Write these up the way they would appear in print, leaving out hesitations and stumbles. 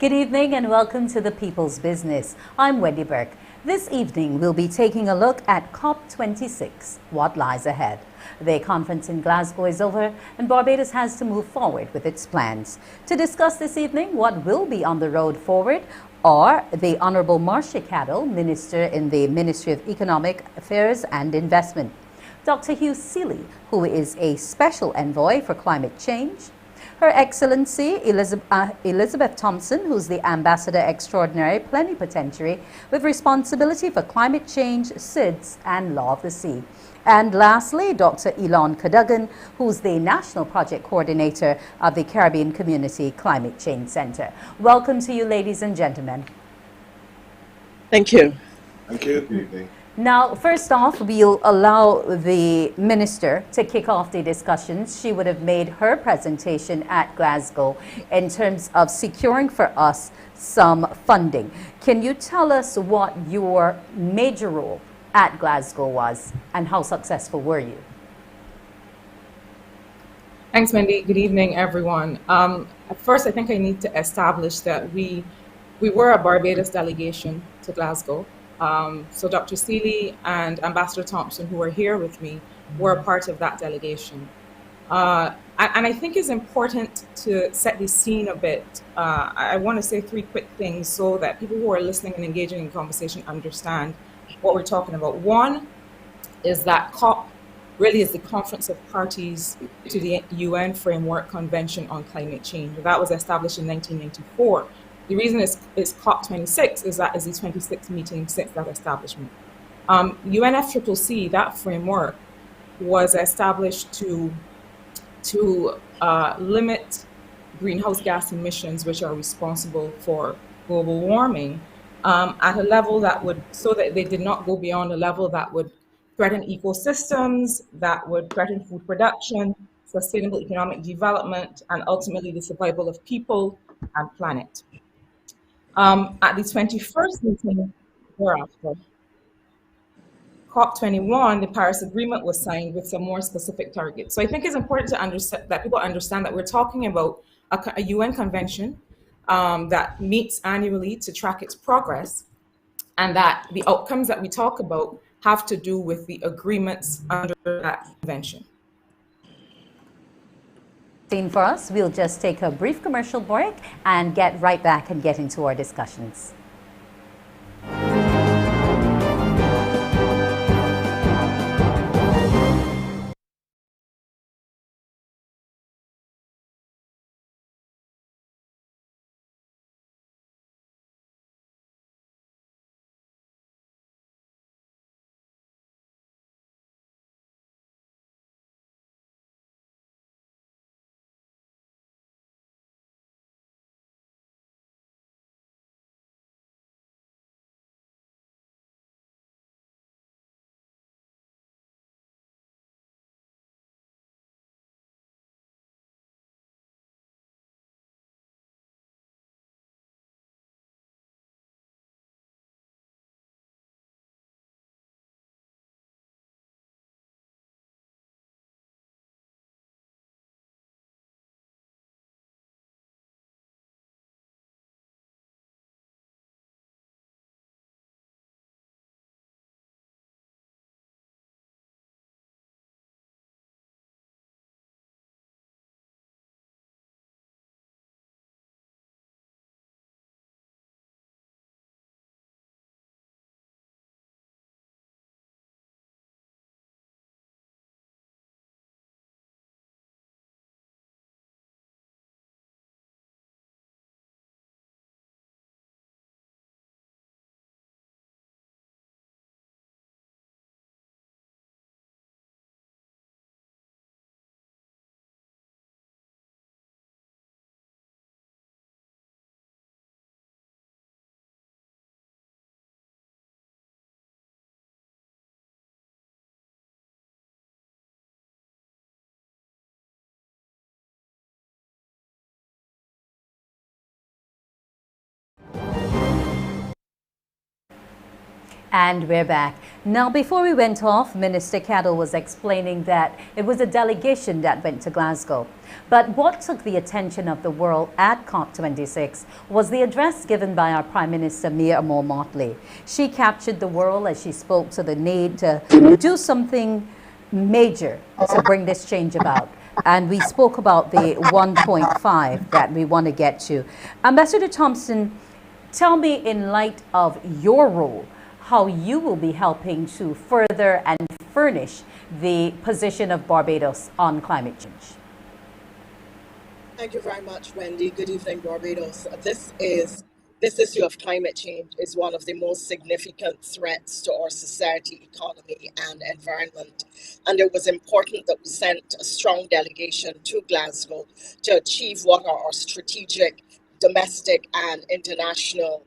Good evening and welcome to the People's Business. I'm Wendy Burke. This evening we'll be taking a look at COP26, what lies ahead. The conference in Glasgow is over and Barbados has to move forward with its plans. To discuss this evening what will be on the road forward are the Honourable Marsha Caddle, Minister in the Ministry of Economic Affairs and Investment, Dr. Hugh, who is a Special Envoy for Climate Change, Her Excellency Elizabeth Thompson, who's the Ambassador Extraordinary Plenipotentiary with responsibility for climate change, SIDS, and law of the sea. And lastly, Dr. Elon Cadogan, who's the National Project Coordinator of the Caribbean Community Climate Change Center. Welcome to you, ladies and gentlemen. Thank you. Thank you. Good evening. Now, first off, we'll allow the Minister to kick off the discussions. She would have made her presentation at Glasgow in terms of securing for us some funding. Can you tell us what your major role at Glasgow was and how successful were you? Thanks, Wendy. Good evening, everyone. First, I think I need to establish that we were a Barbados delegation to Glasgow. So Dr. Seeley and Ambassador Thompson, who are here with me, were a part of that delegation. And I think it's important to set the scene a bit. I want to say three quick things so that people who are listening and engaging in conversation understand what we're talking about. One is that COP really is the Conference of Parties to the UN Framework Convention on Climate Change. That was established in 1994. The reason it's COP26 is that is the 26th meeting since that establishment. UNFCCC, that framework, was established to limit greenhouse gas emissions, which are responsible for global warming, at a level that would, so that they did not go beyond a level that would threaten ecosystems, that would threaten food production, sustainable economic development, and ultimately the survival of people and planet. At the 21st meeting thereafter, COP21, the Paris Agreement was signed with some more specific targets. So I think it's important to understand that people understand that we're talking about a UN convention that meets annually to track its progress, and that the outcomes that we talk about have to do with the agreements under that convention. For us, we'll just take a brief commercial break and get right back and get into our discussions. And we're back. Now, before we went off, Minister Caddle was explaining that it was a delegation that went to Glasgow. But what took the attention of the world at COP26 was the address given by our Prime Minister, Mia Motley. She captured the world as she spoke to the need to do something major to bring this change about. And we spoke about the 1.5 that we want to get to. Ambassador Thompson, tell me, in light of your role, how you will be helping to further and furnish the position of Barbados on climate change. Thank you very much, Wendy. Good evening, Barbados. This issue of climate change is one of the most significant threats to our society, economy, and environment. And it was important that we sent a strong delegation to Glasgow to achieve what are our strategic, domestic, and international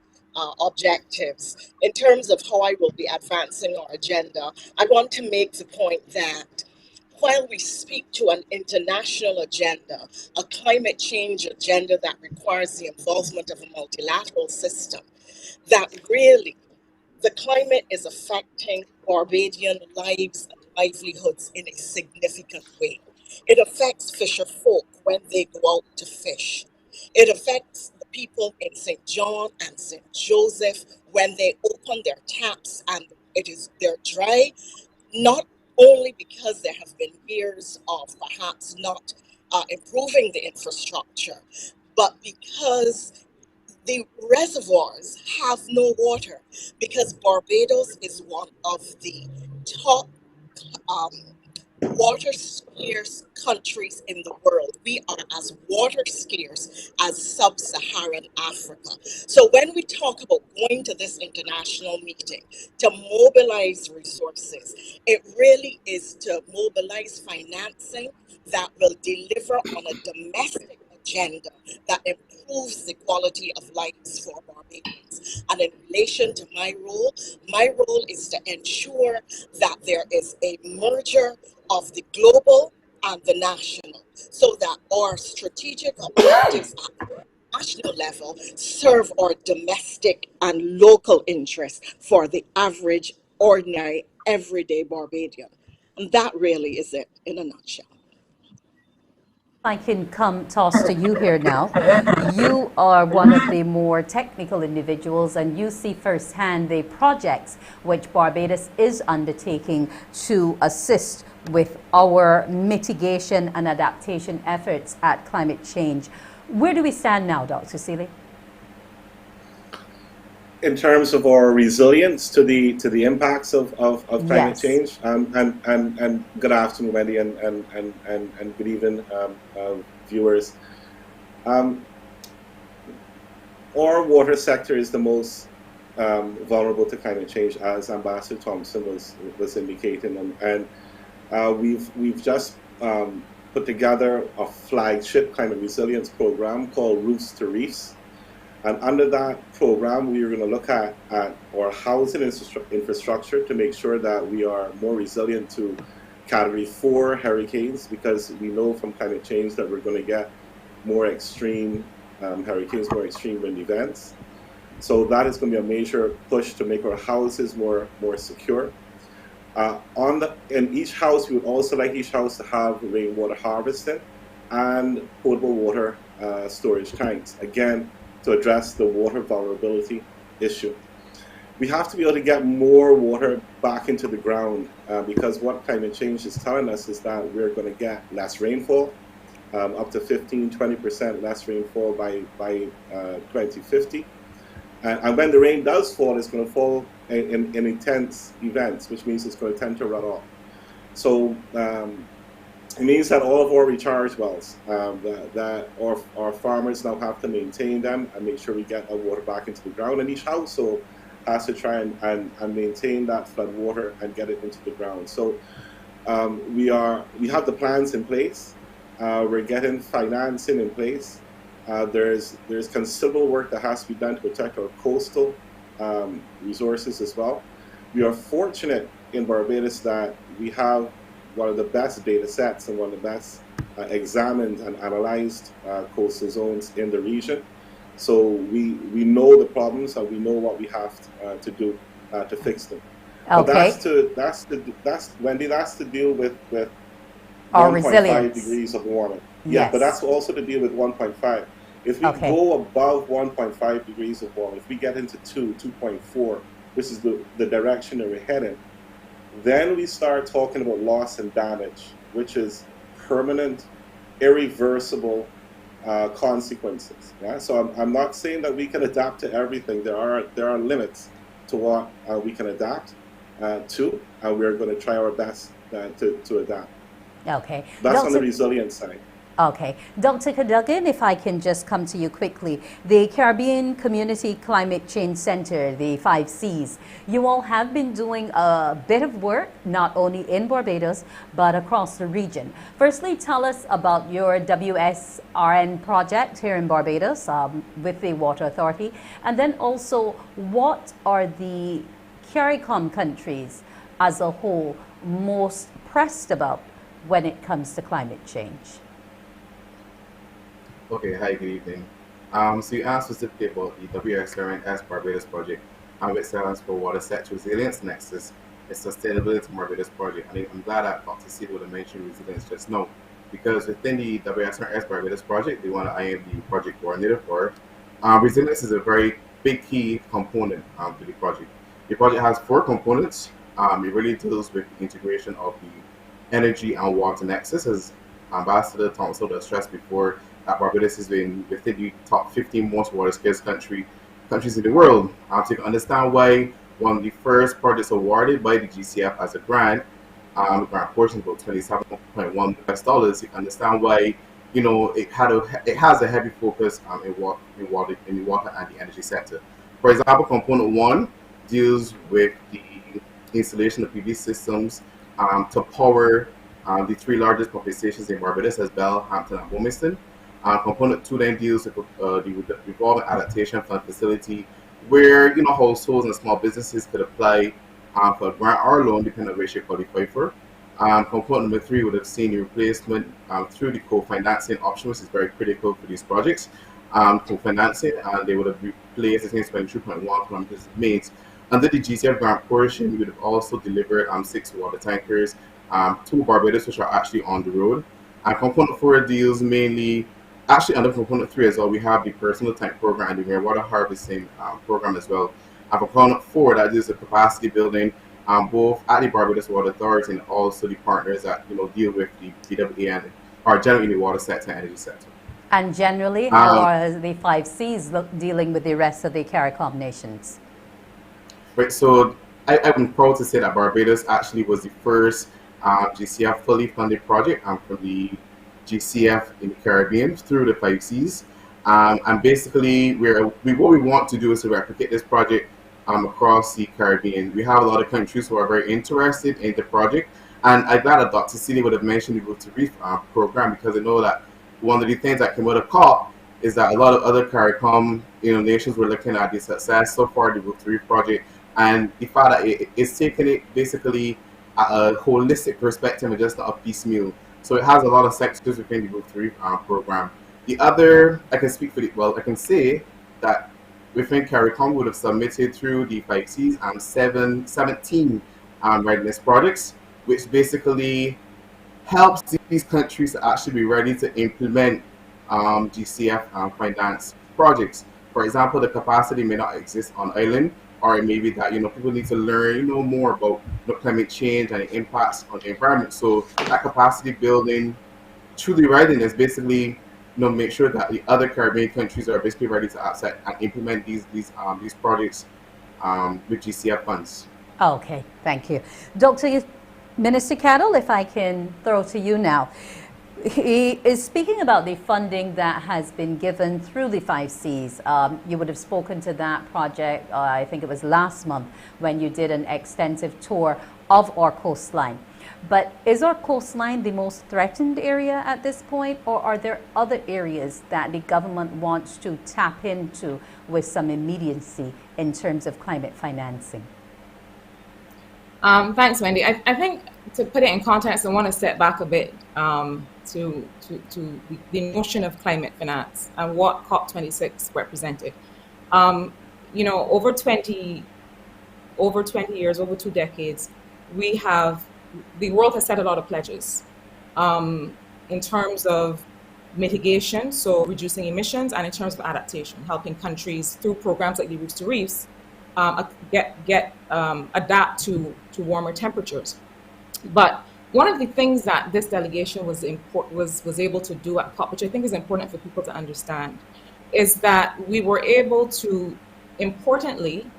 objectives. In terms of how I will be advancing our agenda, I want to make the point that while we speak to an international agenda, a climate change agenda that requires the involvement of a multilateral system, that really the climate is affecting Barbadian lives and livelihoods in a significant way. It affects fisher folk when they go out to fish. It affects the people in St. John and St. Joseph when they open their taps and they're dry, not only because there have been years of perhaps not improving the infrastructure, but because the reservoirs have no water, because Barbados is one of the top um, water scarce countries in the world. We are as water scarce as sub-Saharan Africa. So when we talk about going to this international meeting to mobilize resources, it really is to mobilize financing that will deliver on a domestic agenda that improves the quality of lives for Barbadians. And in relation to my role is to ensure that there is a merger of the global and the national, so that our strategic objectives at the national level serve our domestic and local interests for the average, ordinary, everyday Barbadian. And that really is it in a nutshell. I can come toss to you here now. You are one of the more technical individuals, and you see firsthand the projects which Barbados is undertaking to assist with our mitigation and adaptation efforts at climate change. Where do we stand now, Dr. Seeley? In terms of our resilience to the impacts of climate change, and good afternoon, Wendy, and good evening, viewers. Our water sector is the most vulnerable to climate change, as Ambassador Thompson was indicating, and we've just put together a flagship climate resilience program called Roofs to Reefs. And under that program, we are going to look at our housing infrastructure to make sure that we are more resilient to Category 4 hurricanes, because we know from climate change that we're going to get more extreme hurricanes, more extreme wind events. So that is going to be a major push to make our houses more secure. In each house, we would also like each house to have rainwater harvesting and potable water storage tanks. Again, to address the water vulnerability issue. We have to be able to get more water back into the ground because what climate change is telling us is that we're going to get less rainfall, up to 15-20% less rainfall by 2050. And when the rain does fall, it's going to fall in intense events, which means it's going to tend to run off. So it means that all of our recharge wells, that our farmers now have to maintain them and make sure we get our water back into the ground. And each household has to try and maintain that flood water and get it into the ground. So we have the plans in place. We're getting financing in place. There's considerable work that has to be done to protect our coastal resources as well. We are fortunate in Barbados that we have one of the best data sets and one of the best examined and analyzed coastal zones in the region. So we know the problems and we know what we have to do. to fix them. But Okay. that's to deal with Our 1.5 resilience. degrees of warming. Yeah, but Yes. that's also to deal with 1.5. If we Okay. go above 1.5 degrees of warming, if we get into 2.4, which is the direction that we're heading, then we start talking about loss and damage, which is permanent, irreversible consequences. Yeah, so I'm not saying that we can adapt to everything. There are limits to what we can adapt to, and we're going to try our best to adapt. Okay. That's on the resilience side. Okay. Dr. Cadogan, if I can just come to you quickly. The Caribbean Community Climate Change Center, the 5 Cs, you all have been doing a bit of work, not only in Barbados, but across the region. Firstly, tell us about your WSRN project here in Barbados with the Water Authority. And then also, what are the CARICOM countries as a whole most pressed about when it comes to climate change? Okay, hi, good evening. So you asked specifically about the WSRNS Barbados project, which stands for Water Sector Resilience Nexus, a Sustainability Barbados project. And I'm glad that Dr. C would have mentioned resilience just now, because within the WSRNS Barbados project, the one that I am the project coordinator for, resilience is a very big key component to the project. The project has 4 components. It really deals with the integration of the energy and water nexus, as Ambassador Thompson has stressed before. That Barbados has been within the top 15 most water scarce countries in the world. So you can understand why one of the first projects awarded by the GCF as a grant, the grant portion is about $27.1 US. You can understand why it has a heavy focus in water and the energy sector. For example, component 1 deals with the installation of PV systems to power the 3 largest pumping stations in Barbados, as Bell, Hampton, and Wilmington. Component 2 then deals with the revolving adaptation fund facility, where households and small businesses could apply for a grant or loan depending on which you qualify for. Component number 3 would have seen the replacement through the co-financing option, which is very critical for these projects. Co-financing, and they would have replaced the 22.1 kilometers of mains. Under the GCF grant portion, we would have also delivered 6 water tankers to Barbados, which are actually on the road. And component 4 deals mainly. Actually, under component 3 as well, we have the personal tank program and the rainwater harvesting program as well. And component 4, that is the capacity building, both at the Barbados Water Authority and also the partners that deal with the DWAN, or generally in the water sector and energy sector. And generally, how are the 5 Cs dealing with the rest of the CARICOM nations? Right, so I'm proud to say that Barbados actually was the first GCF fully funded project from the GCF in the Caribbean through the 5 Cs. And basically, what we want to do is to replicate this project across the Caribbean. We have a lot of countries who are very interested in the project. And I'm glad that Dr. Seeley would have mentioned the Route to Reef program, because I know that one of the things that came out of COP is that a lot of other CARICOM nations were looking at the success so far, the Route to Reef project, and the fact that it's taken it basically a holistic perspective and just not a piecemeal. So it has a lot of sectors within the Route 3 program. The other, I can say that within CARICOM would have submitted through the 5 Cs 17 readiness projects, which basically helps these countries to actually be ready to implement GCF finance projects. For example, the capacity may not exist on island, or it may be that people need to learn more about climate change and the impacts on the environment. So that capacity building through the readiness basically make sure that the other Caribbean countries are basically ready to accept and implement these projects with GCF funds. Okay, thank you. Minister Caddle, if I can throw to you now. He is speaking about the funding that has been given through the 5 Cs. You would have spoken to that project, I think it was last month, when you did an extensive tour of our coastline. But is our coastline the most threatened area at this point, or are there other areas that the government wants to tap into with some immediacy in terms of climate financing? Thanks, Wendy. I think to put it in context, I want to step back a bit to the notion of climate finance and what COP26 represented. Over over 20 years, over 2 decades, the world has set a lot of pledges in terms of mitigation, so reducing emissions, and in terms of adaptation, helping countries through programs like the Roofs to Reefs adapt to warmer temperatures. But one of the things that this delegation was able to do at COP, which I think is important for people to understand, is that we were able to importantly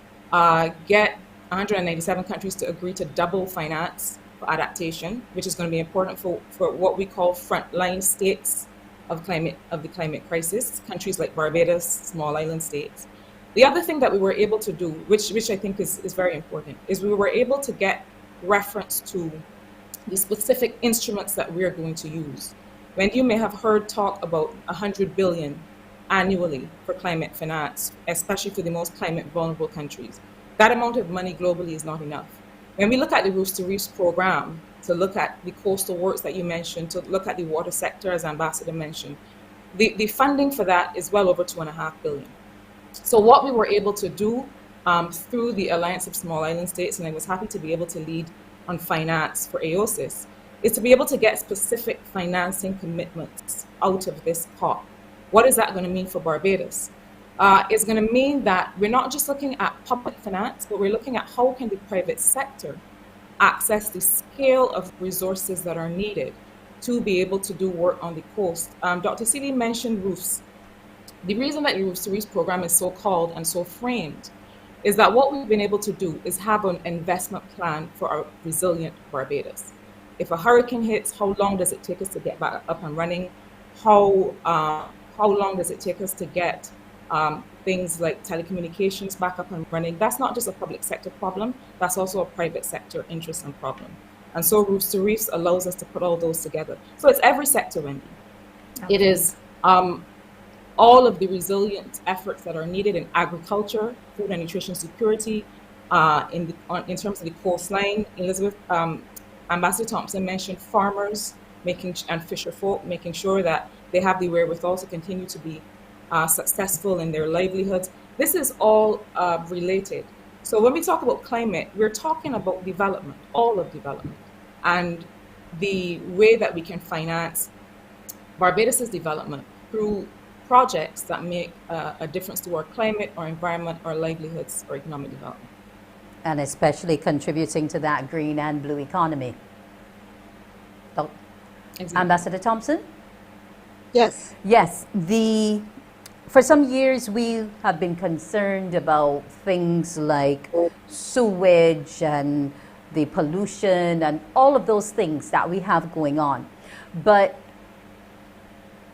get 197 countries to agree to double finance for adaptation, which is going to be important for what we call frontline states of the climate crisis, countries like Barbados, small island states. The other thing that we were able to do, which I think is very important, is we were able to get reference to the specific instruments that we are going to use. When you may have heard talk about 100 billion annually for climate finance, especially for the most climate vulnerable countries, that amount of money globally is not enough. When we look at the Roofs to Reefs program, to look at the coastal works that you mentioned, to look at the water sector, as Ambassador mentioned, the funding for that is well over $2.5 billion. So what we were able to do through the Alliance of Small Island States, and I was happy to be able to lead on finance for AOSIS, is to be able to get specific financing commitments out of this COP. What is that going to mean for Barbados? It's going to mean that we're not just looking at public finance, but we're looking at how can the private sector access the scale of resources that are needed to be able to do work on the coast. Dr. Seeley mentioned roofs. The reason that the Roofs to Reefs program is so called and so framed is that what we've been able to do is have an investment plan for a resilient Barbados. If a hurricane hits, how long does it take us to get back up and running? How long does it take us to get things like telecommunications back up and running? That's not just a public sector problem, that's also a private sector interest and problem. And so Roofs to Reefs allows us to put all those together. So it's every sector, Wendy. Okay. It is all of the resilient efforts that are needed in agriculture, food and nutrition security, in terms of the coastline. Elizabeth, Ambassador Thompson mentioned farmers and fisher folk, making sure that they have the wherewithal to continue to be successful in their livelihoods. This is all related. So when we talk about climate, we're talking about development, all of development, and the way that we can finance Barbados' development through projects that make a difference to our climate, our environment, our livelihoods, or economic development. And especially contributing to that green and blue economy. Exactly. Ambassador Thompson? Yes. Yes. For some years, we have been concerned about things like sewage and the pollution and all of those things that we have going on. But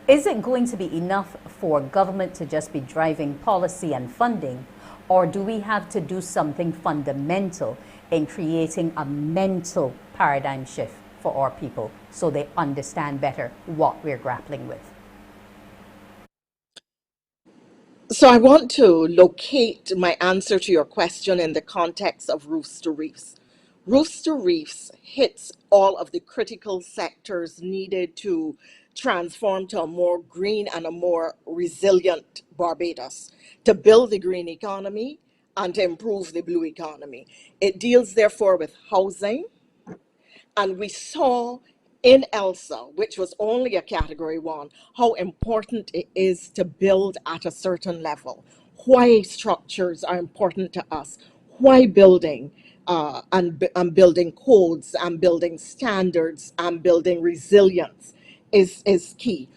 is it going to be enough for government to just be driving policy and funding, or do we have to do something fundamental in creating a mental paradigm shift for our people so they understand better what we're grappling with? So I want to locate my answer to your question in the context of Roofs to Reefs. Roofs to Reefs hits all of the critical sectors needed to transform to a more green and a more resilient Barbados, to build the green economy and to improve the blue economy. It deals therefore with housing, and we saw in ELSA, which was only a category 1, how important it is to build at a certain level, why structures are important to us, why building and building codes and building standards and building resilience is key.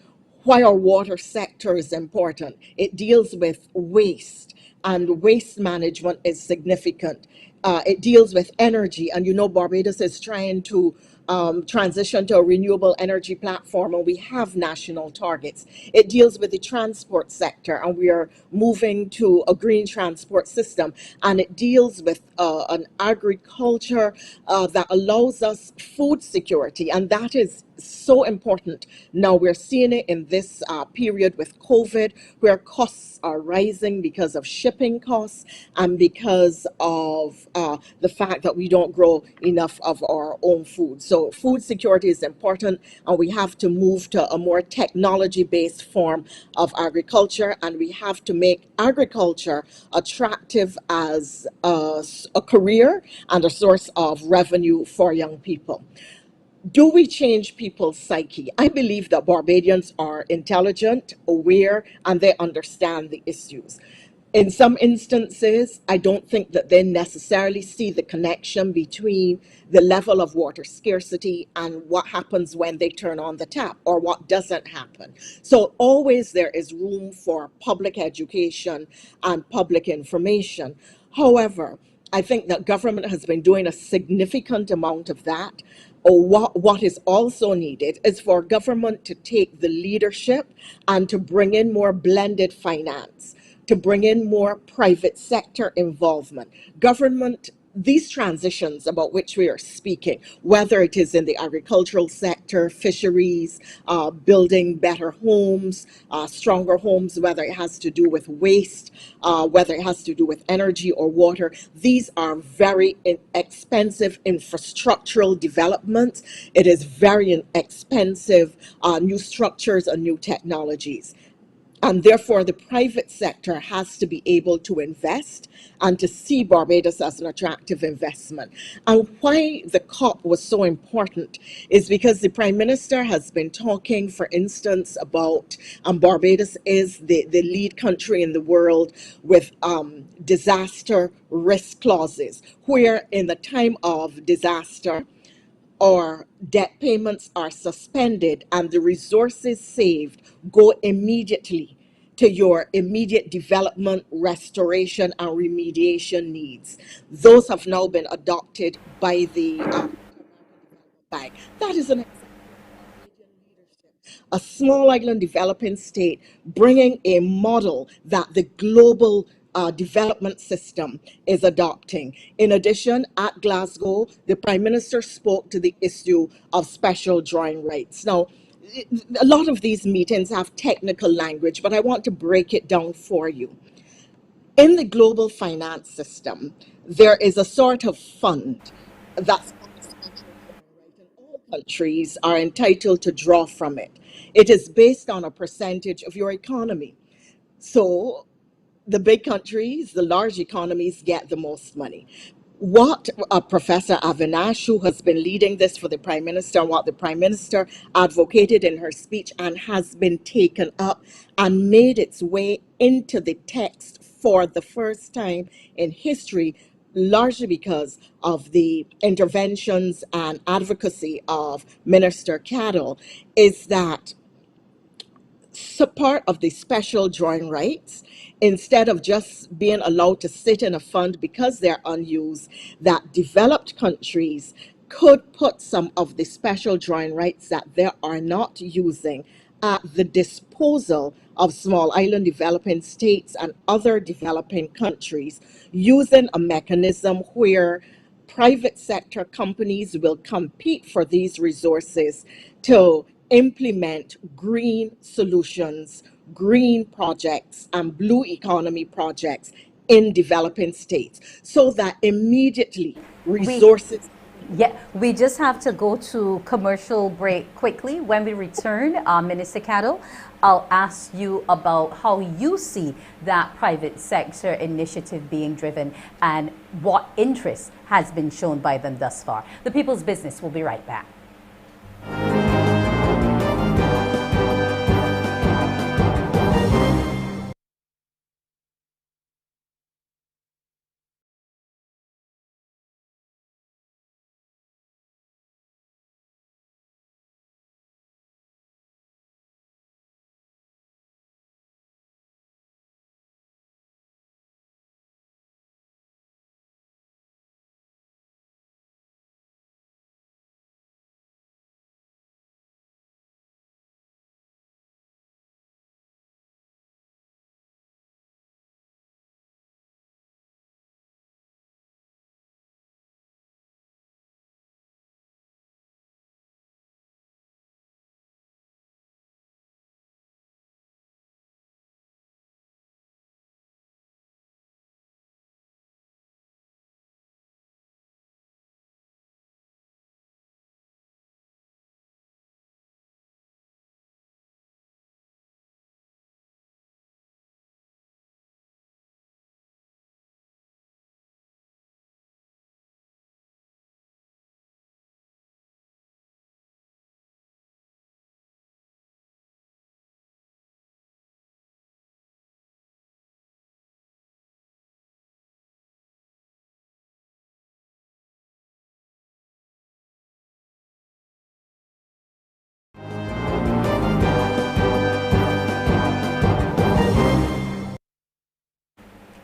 Why our water sector is important. It deals with waste, and waste management is significant. It deals with energy, and you know Barbados is trying to transition to a renewable energy platform, and we have national targets. It deals with the transport sector, and we are moving to a green transport system, and it deals with an agriculture that allows us food security, and that is so important. Now we're seeing it in this period with COVID, where costs are rising because of shipping costs and because of the fact that we don't grow enough of our own food. So So food security is important, and we have to move to a more technology-based form of agriculture, and we have to make agriculture attractive as a career and a source of revenue for young people. Do we change people's psyche? I believe that Barbadians are intelligent, aware, and they understand the issues. In some instances, I don't think that they necessarily see the connection between the level of water scarcity and what happens when they turn on the tap, or what doesn't happen. So always there is room for public education and public information. However, I think that government has been doing a significant amount of that. Or what is also needed is for government to take the leadership and to bring in more blended finance, to bring in more private sector involvement. Government, these transitions about which we are speaking, whether it is in the agricultural sector, fisheries, building better homes, stronger homes, whether it has to do with waste, whether it has to do with energy or water, these are very expensive infrastructural developments. It is very expensive new structures and new technologies. And therefore, the private sector has to be able to invest and to see Barbados as an attractive investment. And why the COP was so important is because the Prime Minister has been talking, for instance, about Barbados is the lead country in the world with disaster risk clauses, where in the time of disaster, or debt payments are suspended and the resources saved go immediately to your immediate development, restoration, and remediation needs. Those have now been adopted by the Bank. That is an example of Barbadian leadership. A small island developing state bringing a model that the global development system is adopting. In addition, at Glasgow, the Prime Minister spoke to the issue of special drawing rights. Now, a lot of these meetings have technical language, but I want to break it down for you. In the global finance system, there is a sort of fund that's called the special drawing right, and all countries are entitled to draw from it. It is based on a percentage of your economy. So the big countries, the large economies, get the most money. What Professor Avinash, who has been leading this for the Prime Minister, and what the Prime Minister advocated in her speech and has been taken up and made its way into the text for the first time in history, largely because of the interventions and advocacy of Minister Caddle, is that part of the special drawing rights, instead of just being allowed to sit in a fund because they're unused, that developed countries could put some of the special drawing rights that they are not using at the disposal of small island developing states and other developing countries, using a mechanism where private sector companies will compete for these resources to implement green solutions, green projects, and blue economy projects in developing states, so that immediately We resources. Yeah, we just have to go to commercial break quickly. When we return, Minister Caddle, I'll ask you about how you see that private sector initiative being driven and what interest has been shown by them thus far. The People's Business will be right back.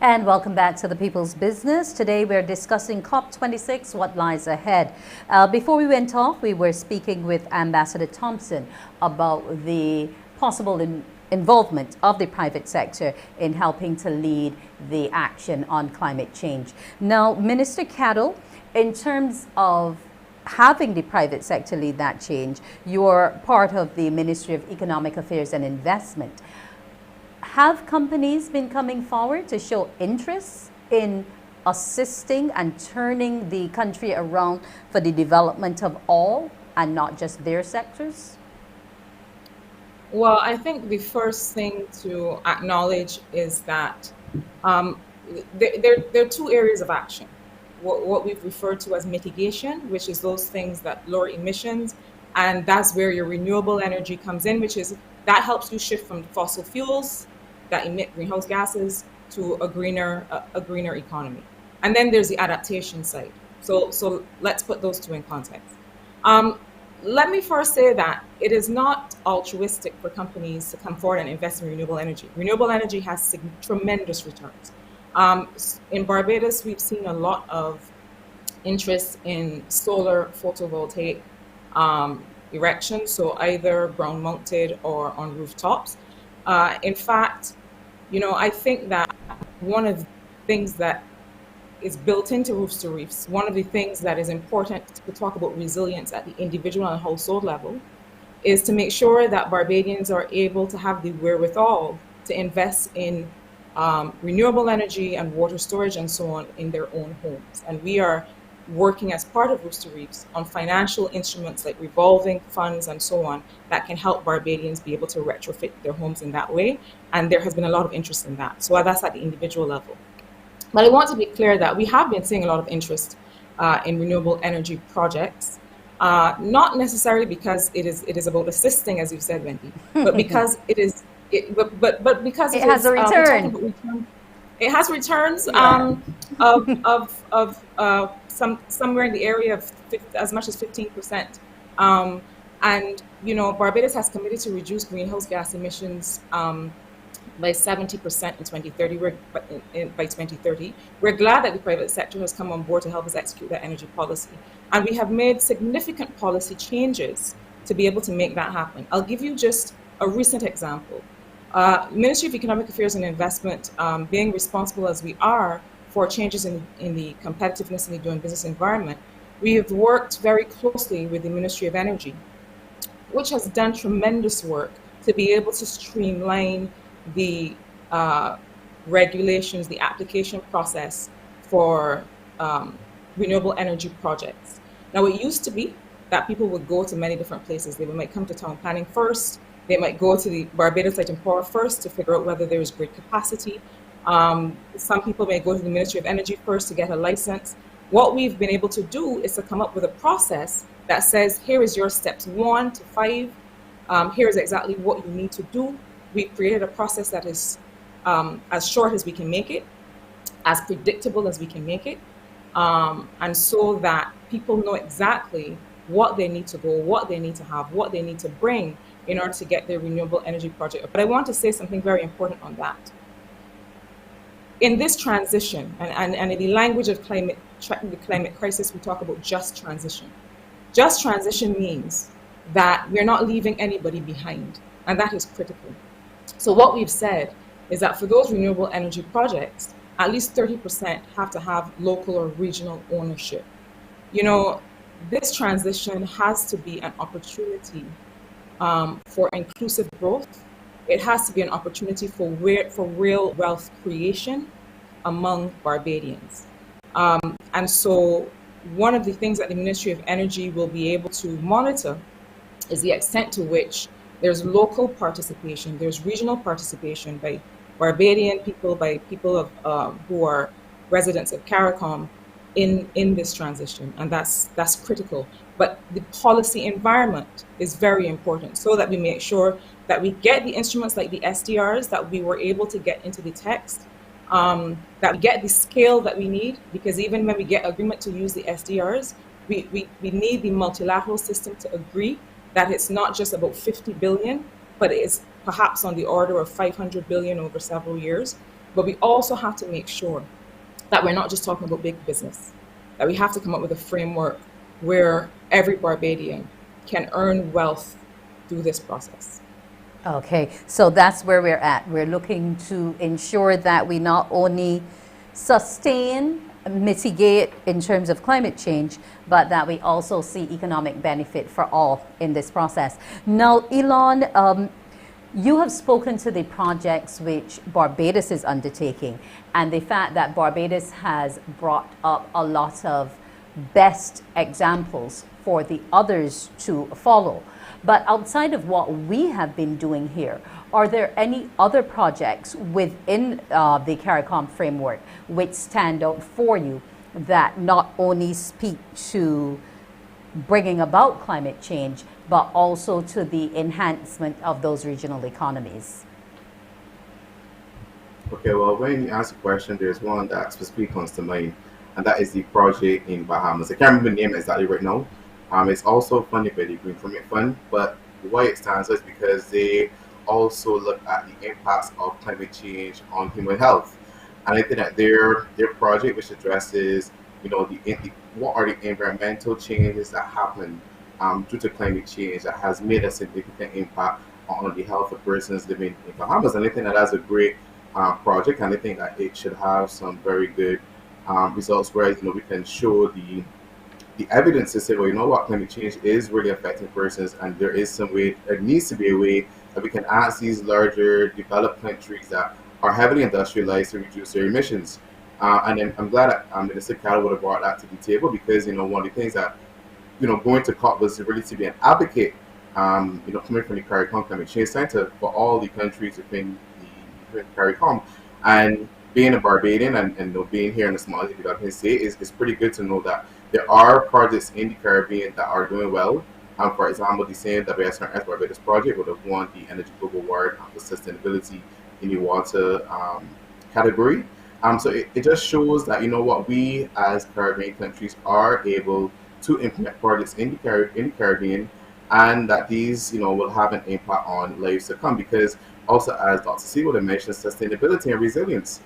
And welcome back to the People's Business. Today we're discussing COP26, what lies ahead. Before we went off, we were speaking with Ambassador Thompson about the possible involvement of the private sector in helping to lead the action on climate change. Now, Minister Caddle, in terms of having the private sector lead that change, you're part of the Ministry of Economic Affairs and Investment. Have companies been coming forward to show interest in assisting and turning the country around for the development of all and not just their sectors? Well, I think the first thing to acknowledge is that there are two areas of action. What we've referred to as mitigation, which is those things that lower emissions, and that's where your renewable energy comes in, which is that helps you shift from fossil fuels that emit greenhouse gases to a greener economy. And then there's the adaptation side. So let's put those two in context. Let me first say that it is not altruistic for companies to come forward and invest in renewable energy. Renewable energy has tremendous returns. In Barbados, we've seen a lot of interest in solar photovoltaic erection, so either ground mounted or on rooftops. In fact, I think that one of the things that is built into roofs to reefs, one of the things that is important to talk about resilience at the individual and household level is to make sure that Barbadians are able to have the wherewithal to invest in renewable energy and water storage and so on in their own homes. And we are working as part of Roofs to Reefs on financial instruments like revolving funds and so on that can help Barbadians be able to retrofit their homes in that way. And there has been a lot of interest in that. So that's at the individual level. But I want to be clear that we have been seeing a lot of interest in renewable energy projects, not necessarily because it is about assisting, as you said, Wendy, but because because it has a return. It has returns of somewhere in the area of as much as 15%. And Barbados has committed to reduce greenhouse gas emissions by 70% in 2030. By 2030, we're glad that the private sector has come on board to help us execute that energy policy, and we have made significant policy changes to be able to make that happen. I'll give you just a recent example. Ministry of Economic Affairs and Investment, being responsible as we are for changes in the competitiveness in the doing business environment, we have worked very closely with the Ministry of Energy, which has done tremendous work to be able to streamline the regulations, the application process for renewable energy projects. Now, it used to be that people would go to many different places. They might come to town planning first. They might go to the Barbados Light and Power first to figure out whether there is grid capacity. Some people may go to the Ministry of Energy first to get a license. What we've been able to do is to come up with a process that says, here is your steps 1 to 5. Here is exactly what you need to do. We've created a process that is as short as we can make it, as predictable as we can make it, and so that people know exactly what they need to go, what they need to have, what they need to bring in order to get their renewable energy project. But I want to say something very important on that. In this transition, and in the language of the climate crisis, we talk about just transition. Just transition means that we're not leaving anybody behind, and that is critical. So what we've said is that for those renewable energy projects, at least 30% have to have local or regional ownership. This transition has to be an opportunity for inclusive growth. It has to be an opportunity for real wealth creation among Barbadians. And so one of the things that the Ministry of Energy will be able to monitor is the extent to which there's local participation, there's regional participation by Barbadian people, by people who are residents of CARICOM in this transition, and that's critical. But the policy environment is very important so that we make sure that we get the instruments like the SDRs that we were able to get into the text, that we get the scale that we need, because even when we get agreement to use the SDRs, we need the multilateral system to agree that it's not just about 50 billion, but it is perhaps on the order of 500 billion over several years. But we also have to make sure that we're not just talking about big business, that we have to come up with a framework where every Barbadian can earn wealth through this process. Okay, so that's where we're at. We're looking to ensure that we not only sustain, mitigate in terms of climate change, but that we also see economic benefit for all in this process. Now, Elon, you have spoken to the projects which Barbados is undertaking, and the fact that Barbados has brought up a lot of best examples for the others to follow. But outside of what we have been doing here, are there any other projects within the CARICOM framework which stand out for you that not only speak to bringing about climate change, but also to the enhancement of those regional economies? Okay, well, when you ask a question, there's one that specifically comes to mind, and that is the project in Bahamas. I can't remember the name exactly right now. It's also funded by the Green Climate Fund, but why it stands out is because they also look at the impacts of climate change on human health. And I think that their project, which addresses, what are the environmental changes that happen due to climate change that has made a significant impact on the health of persons living in Bahamas. And I think that that's a great project, and I think that it should have some very good results where we can show the evidence to say, well, you know what, climate change is really affecting persons, and there is some way, there needs to be a way that we can ask these larger developed countries that are heavily industrialized to reduce their emissions. And then I'm glad that Minister Caddle would have brought that to the table, because one of the things that going to COP was really to be an advocate, coming from the CARICOM Climate Change Center for all the countries within the CARICOM. And being a Barbadian and being here in the small developing state is pretty good to know that there are projects in the Caribbean that are doing well. For example, the same WSRS Barbados project would have won the Energy Global Award for sustainability in the water category. So it just shows that we as Caribbean countries are able to implement projects in the Caribbean, and that these will have an impact on lives to come. Because also, as Dr. C would have mentioned, sustainability and resilience.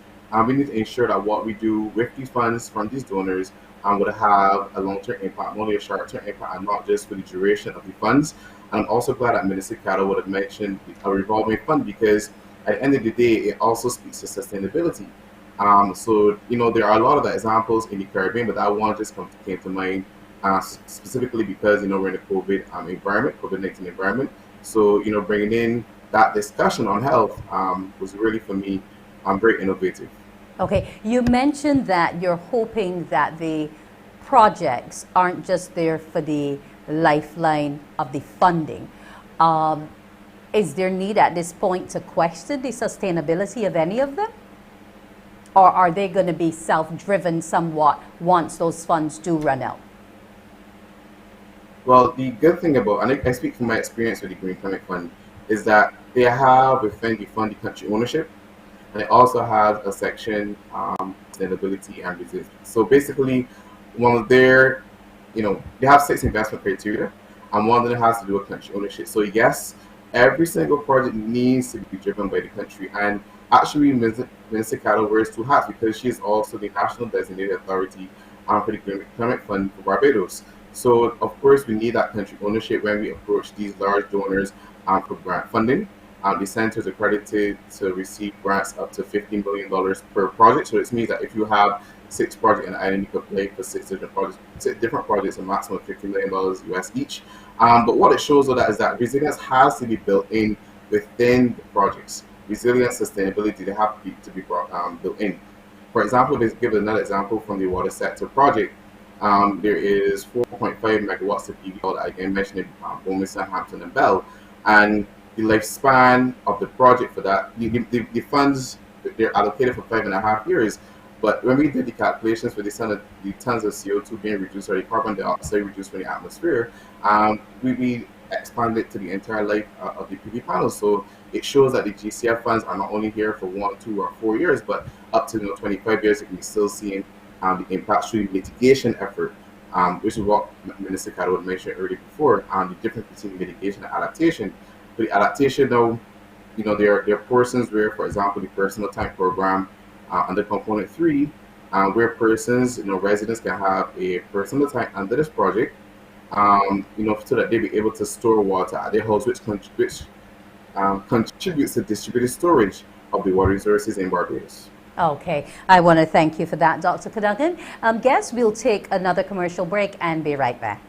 We need to ensure that what we do with these funds from these donors would have a long-term impact, not only a short-term impact, and not just for the duration of the funds. And I'm also glad that Minister Caddle would have mentioned a revolving fund, because at the end of the day, it also speaks to sustainability. So there are a lot of examples in the Caribbean, but that one just came to mind specifically because we're in a COVID-19 environment. So bringing in that discussion on health was really, for me, very innovative. Okay, you mentioned that you're hoping that the projects aren't just there for the lifeline of the funding. Is there need at this point to question the sustainability of any of them? Or are they going to be self-driven somewhat once those funds do run out? Well, the good thing about, and I speak from my experience with the Green Climate Fund, is that they have within the fund the country ownership, and they also have a section sustainability and resilience. So basically, one of their, they have 6 investment criteria, and one of them has to do with country ownership. So yes, every single project needs to be driven by the country. And actually, Minister Caddle wears 2 hats, because she is also the national designated authority for the Green Climate Fund for Barbados. So of course, we need that country ownership when we approach these large donors for grant funding. The center is accredited to receive grants up to $15 million per project. So it means that if you have 6 projects in the island, you could apply for 6 different projects, a maximum of $50 million US each. But what it shows though is that resilience has to be built in within the projects. Resilience, sustainability, they have to be built in. For example, let's give another example from the water sector project. There is 4.5 megawatts of PV that I mentioned in Wilmington, Hampton, and Bell, and the lifespan of the project for that, the funds, they're allocated for 5.5 years. But when we did the calculations for the tons of CO2 being reduced, or the carbon dioxide reduced from the atmosphere, we expanded to the entire life of the PV panels. So it shows that the GCF funds are not only here for 1, 2, or 4 years, but up to 25 years, we're still seeing the impact through the mitigation effort, which is what Minister Caddle mentioned earlier before, the difference between mitigation and adaptation. For the adaptation, though, there are portions where, for example, the personal tank program under component 3, where persons, residents can have a personal tank under this project, so that they be able to store water at their house, which contributes to distributed storage of the water resources in Barbados. Okay, I want to thank you for that, Dr. Cadogan. Guests, we'll take another commercial break and be right back.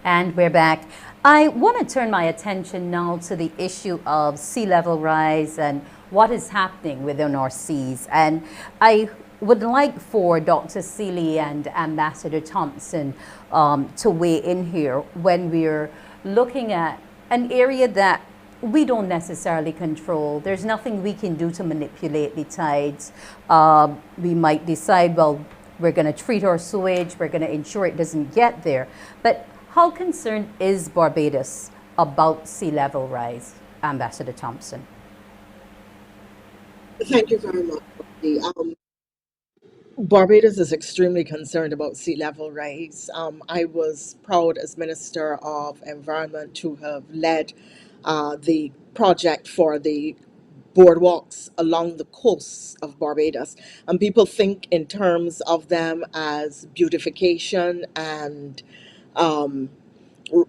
And we're back. I want to turn my attention now to the issue of sea level rise and what is happening within our seas. And I would like for Dr. Seeley and Ambassador Thompson to weigh in here when we're looking at an area that we don't necessarily control. There's nothing we can do to manipulate the tides. We might decide, well, we're going to treat our sewage, we're going to ensure it doesn't get there. But how concerned is Barbados about sea level rise, Ambassador Thompson? Thank you very much. Barbados is extremely concerned about sea level rise. I was proud as Minister of Environment to have led the project for the boardwalks along the coasts of Barbados. And people think in terms of them as beautification and um,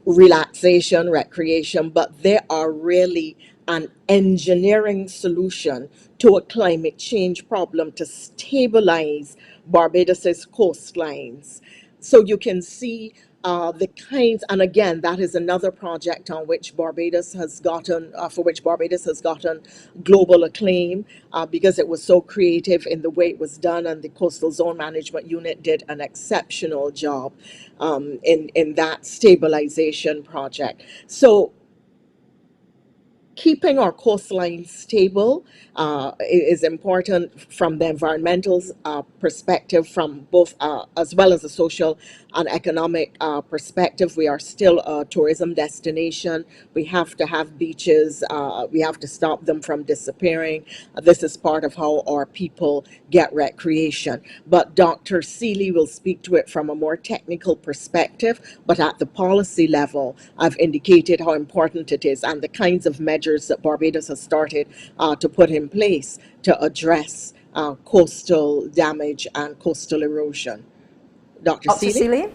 relaxation, recreation, but they are really an engineering solution to a climate change problem to stabilize Barbados's coastlines. So you can see the kinds, and again, that is another project on which Barbados has gotten, for which Barbados has gotten global acclaim because it was so creative in the way it was done, and the Coastal Zone Management Unit did an exceptional job in that stabilization project. So keeping our coastline stable is important from the environmental perspective, from both as well as a social and economic perspective. We are still a tourism destination. We have to have beaches. We have to stop them from disappearing. This is part of how our people get recreation. But Dr. Seeley will speak to it from a more technical perspective. But at the policy level, I've indicated how important it is and the kinds of measures that Barbados has started to put in place to address coastal damage and coastal erosion. Dr. Dr. Seeley? Seeley?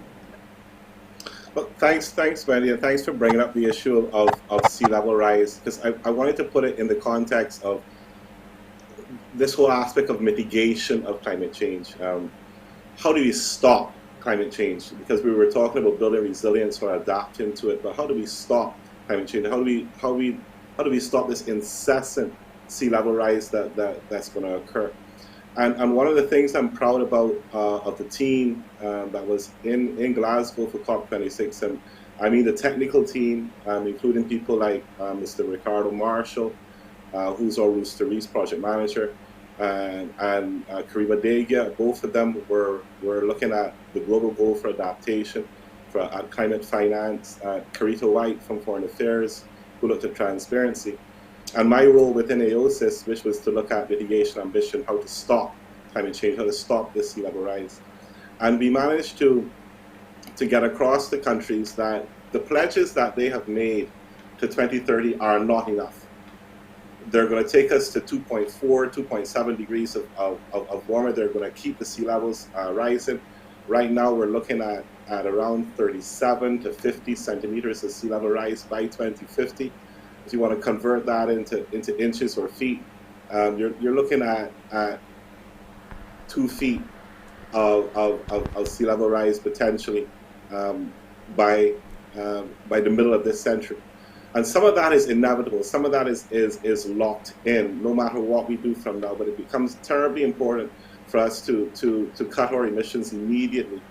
Well, thanks, Wendy, and thanks for bringing up the issue of sea level rise, because I wanted to put it in the context of this whole aspect of mitigation of climate change. How do we stop climate change? Because we were talking about building resilience or adapting to it, but how do we stop climate change? How do we stop this incessant sea level rise that's going to occur? And one of the things I'm proud about of the team that was in Glasgow for COP26, and I mean the technical team, including people like Mr. Ricardo Marshall, who's our Rooster Reefs project manager, and Karima, both of them were looking at the global goal for adaptation, for climate finance. Carita White from Foreign Affairs, who looked at transparency. And my role within AOSIS, which was to look at mitigation ambition, how to stop climate change, how to stop the sea level rise. And we managed to get across the countries that the pledges that they have made to 2030 are not enough. They're going to take us to 2.4, 2.7 degrees of warmer. They're going to keep the sea levels rising. Right now, we're looking at around 37 to 50 centimeters of sea level rise by 2050. If you want to convert that into inches or feet, you're looking at 2 feet of sea level rise potentially by the middle of this century. And some of that is inevitable. Some of that is locked in, no matter what we do from now. But it becomes terribly important for us to cut our emissions immediately.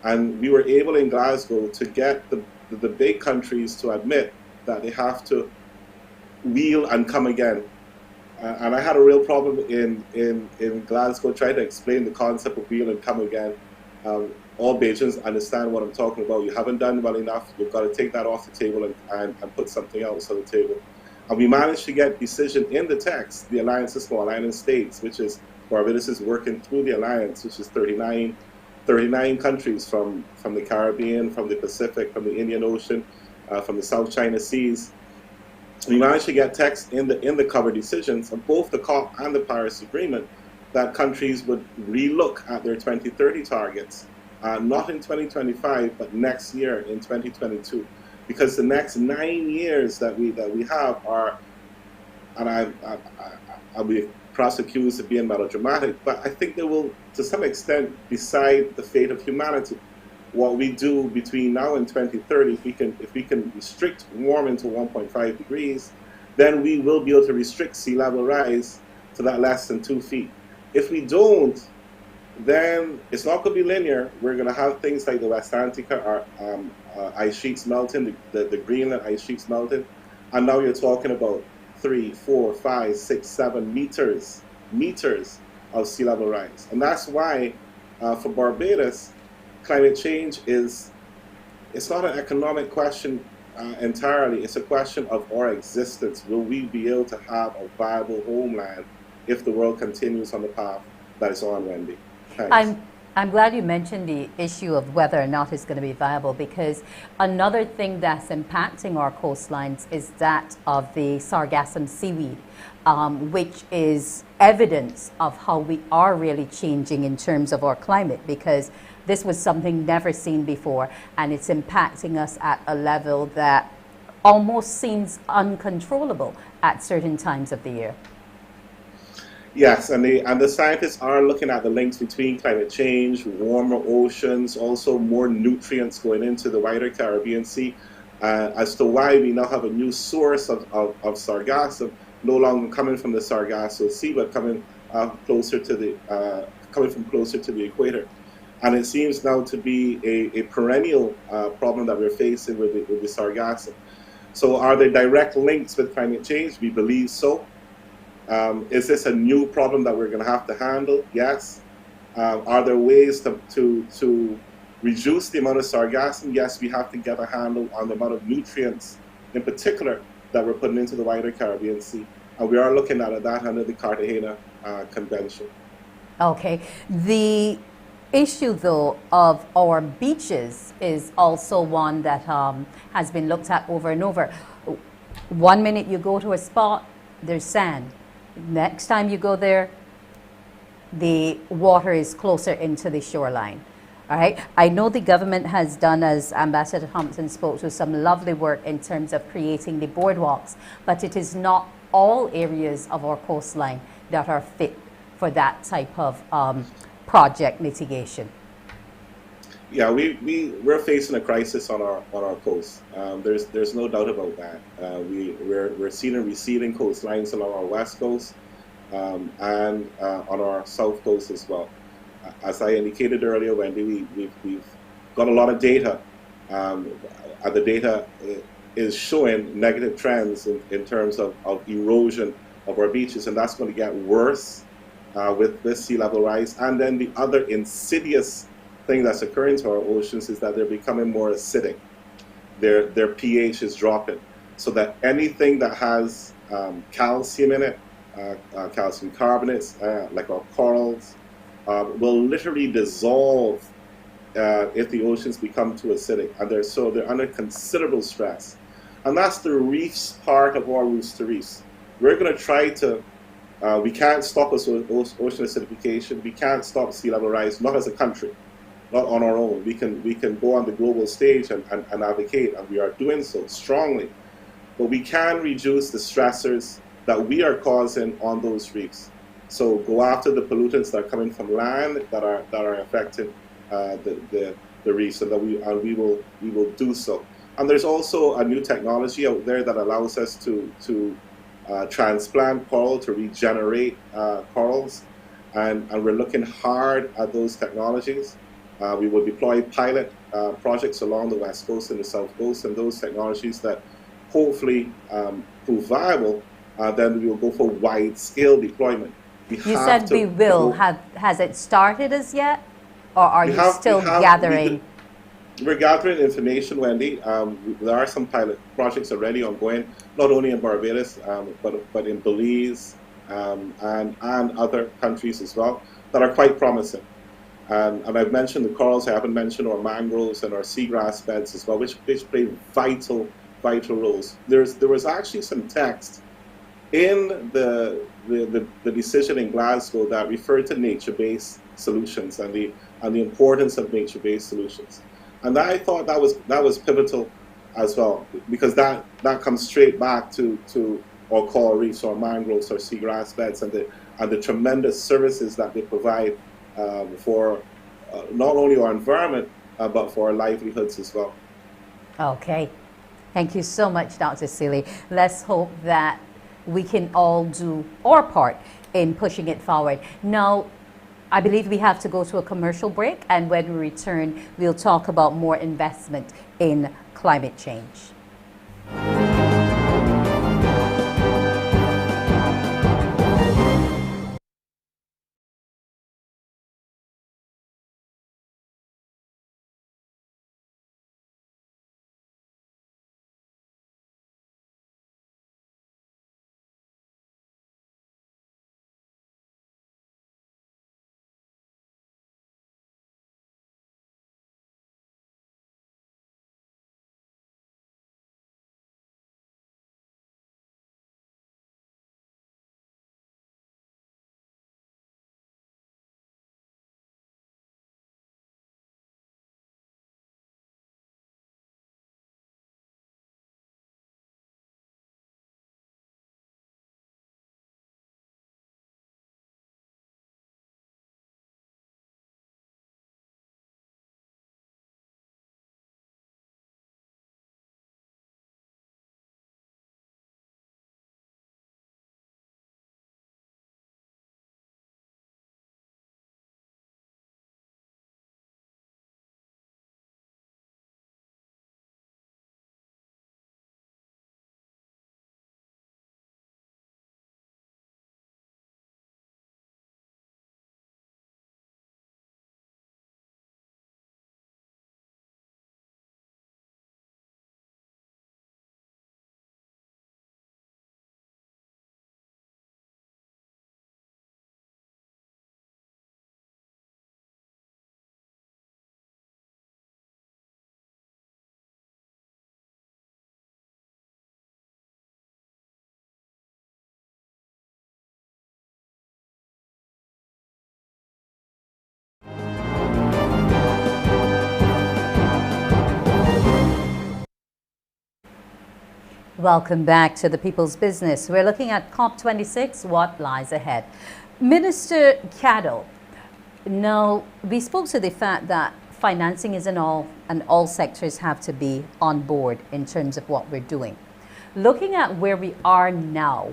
And we were able in Glasgow to get the big countries to admit that they have to wheel and come again. And I had a real problem in Glasgow trying to explain the concept of wheel and come again. All Bajans understand what I'm talking about. You haven't done well enough. You've got to take that off the table and put something else on the table. And we managed to get decision in the text, the Alliance of Small Island States, which is Barbados is working through the alliance, which is 39 countries from the Caribbean, from the Pacific, from the Indian Ocean, from the South China Seas. We managed to get text in the cover decisions of both the COP and the Paris Agreement that countries would relook at their 2030 targets, not in 2025, but next year in 2022, because the next 9 years that we have are, and I'll be accused of being melodramatic, but I think they will, to some extent, decide the fate of humanity. What we do between now and 2030, if we can restrict warming to 1.5 degrees, then we will be able to restrict sea level rise to that less than 2 feet. If we don't, then it's not going to be linear. We're going to have things like the West Antarctica ice sheets melting, the Greenland ice sheets melting, and now you're talking about 3, 4, 5, 6, 7 meters of sea level rise. And that's why for Barbados, climate change it's not an economic question entirely. It's a question of our existence. Will we be able to have a viable homeland if the world continues on the path that it's on, Wendy? Thanks. I'm glad you mentioned the issue of whether or not it's going to be viable, because another thing that's impacting our coastlines is that of the sargassum seaweed, which is evidence of how we are really changing in terms of our climate, because this was something never seen before, and it's impacting us at a level that almost seems uncontrollable at certain times of the year. Yes, and the scientists are looking at the links between climate change, warmer oceans, also more nutrients going into the wider Caribbean Sea, as to why we now have a new source of sargassum, no longer coming from the Sargasso Sea, but coming from closer to the equator. And it seems now to be a perennial problem that we're facing with the sargassum. So are there direct links with climate change? We believe so. Is this a new problem that we're going to have to handle? Yes. Are there ways to reduce the amount of sargassum? Yes, we have to get a handle on the amount of nutrients, in particular, that we're putting into the wider Caribbean Sea. And we are looking at that under the Cartagena Convention. Okay. The issue, though, of our beaches is also one that has been looked at over and over. 1 minute you go to a spot, there's sand. Next time you go there, the water is closer into the shoreline. All right. I know the government has done, as Ambassador Thompson spoke to, some lovely work in terms of creating the boardwalks, but it is not all areas of our coastline that are fit for that type of project mitigation. Yeah, we're facing a crisis on our coast. There's no doubt about that. We're seeing receding coastlines along our west coast and on our south coast as well. As I indicated earlier, Wendy, we've got a lot of data, and the data is showing negative trends in terms of erosion of our beaches, and that's going to get worse with this sea level rise. And then the other insidious thing that's occurring to our oceans is that they're becoming more acidic. Their pH is dropping, so that anything that has calcium in it, calcium carbonates, like our corals, will literally dissolve if the oceans become too acidic, and they're under considerable stress. And that's the reefs part of our rooster reefs. We're going to try to, we can't stop ocean acidification, we can't stop sea level rise, not as a country, not on our own. We can go on the global stage and advocate, and we are doing so strongly. But we can reduce the stressors that we are causing on those reefs. So go after the pollutants that are coming from land that are affecting the reefs, and that we will do so. And there's also a new technology out there that allows us to transplant coral, to regenerate corals, and we're looking hard at those technologies. We will deploy pilot projects along the West Coast and the South Coast, and those technologies that hopefully prove viable, then we will go for wide-scale deployment. You said we will. Has it started as yet? Or are you still gathering? We're gathering information, Wendy. There are some pilot projects already ongoing, not only in Barbados, but in Belize and other countries as well, that are quite promising. And I've mentioned the corals. I haven't mentioned our mangroves and our seagrass beds as well, which play vital roles. There was actually some text in the decision in Glasgow that referred to nature-based solutions and the importance of nature-based solutions. And I thought that was pivotal as well, because that comes straight back to our coral reefs, our mangroves, our seagrass beds, and the tremendous services that they provide for not only our environment, but for our livelihoods as well. Okay. Thank you so much, Dr. Seeley. Let's hope that we can all do our part in pushing it forward. Now, I believe we have to go to a commercial break, and when we return, we'll talk about more investment in climate change. Welcome back to The People's Business. We're looking at COP26, what lies ahead. Minister Caddle, now we spoke to the fact that financing is in all, and all sectors have to be on board in terms of what we're doing. Looking at where we are now,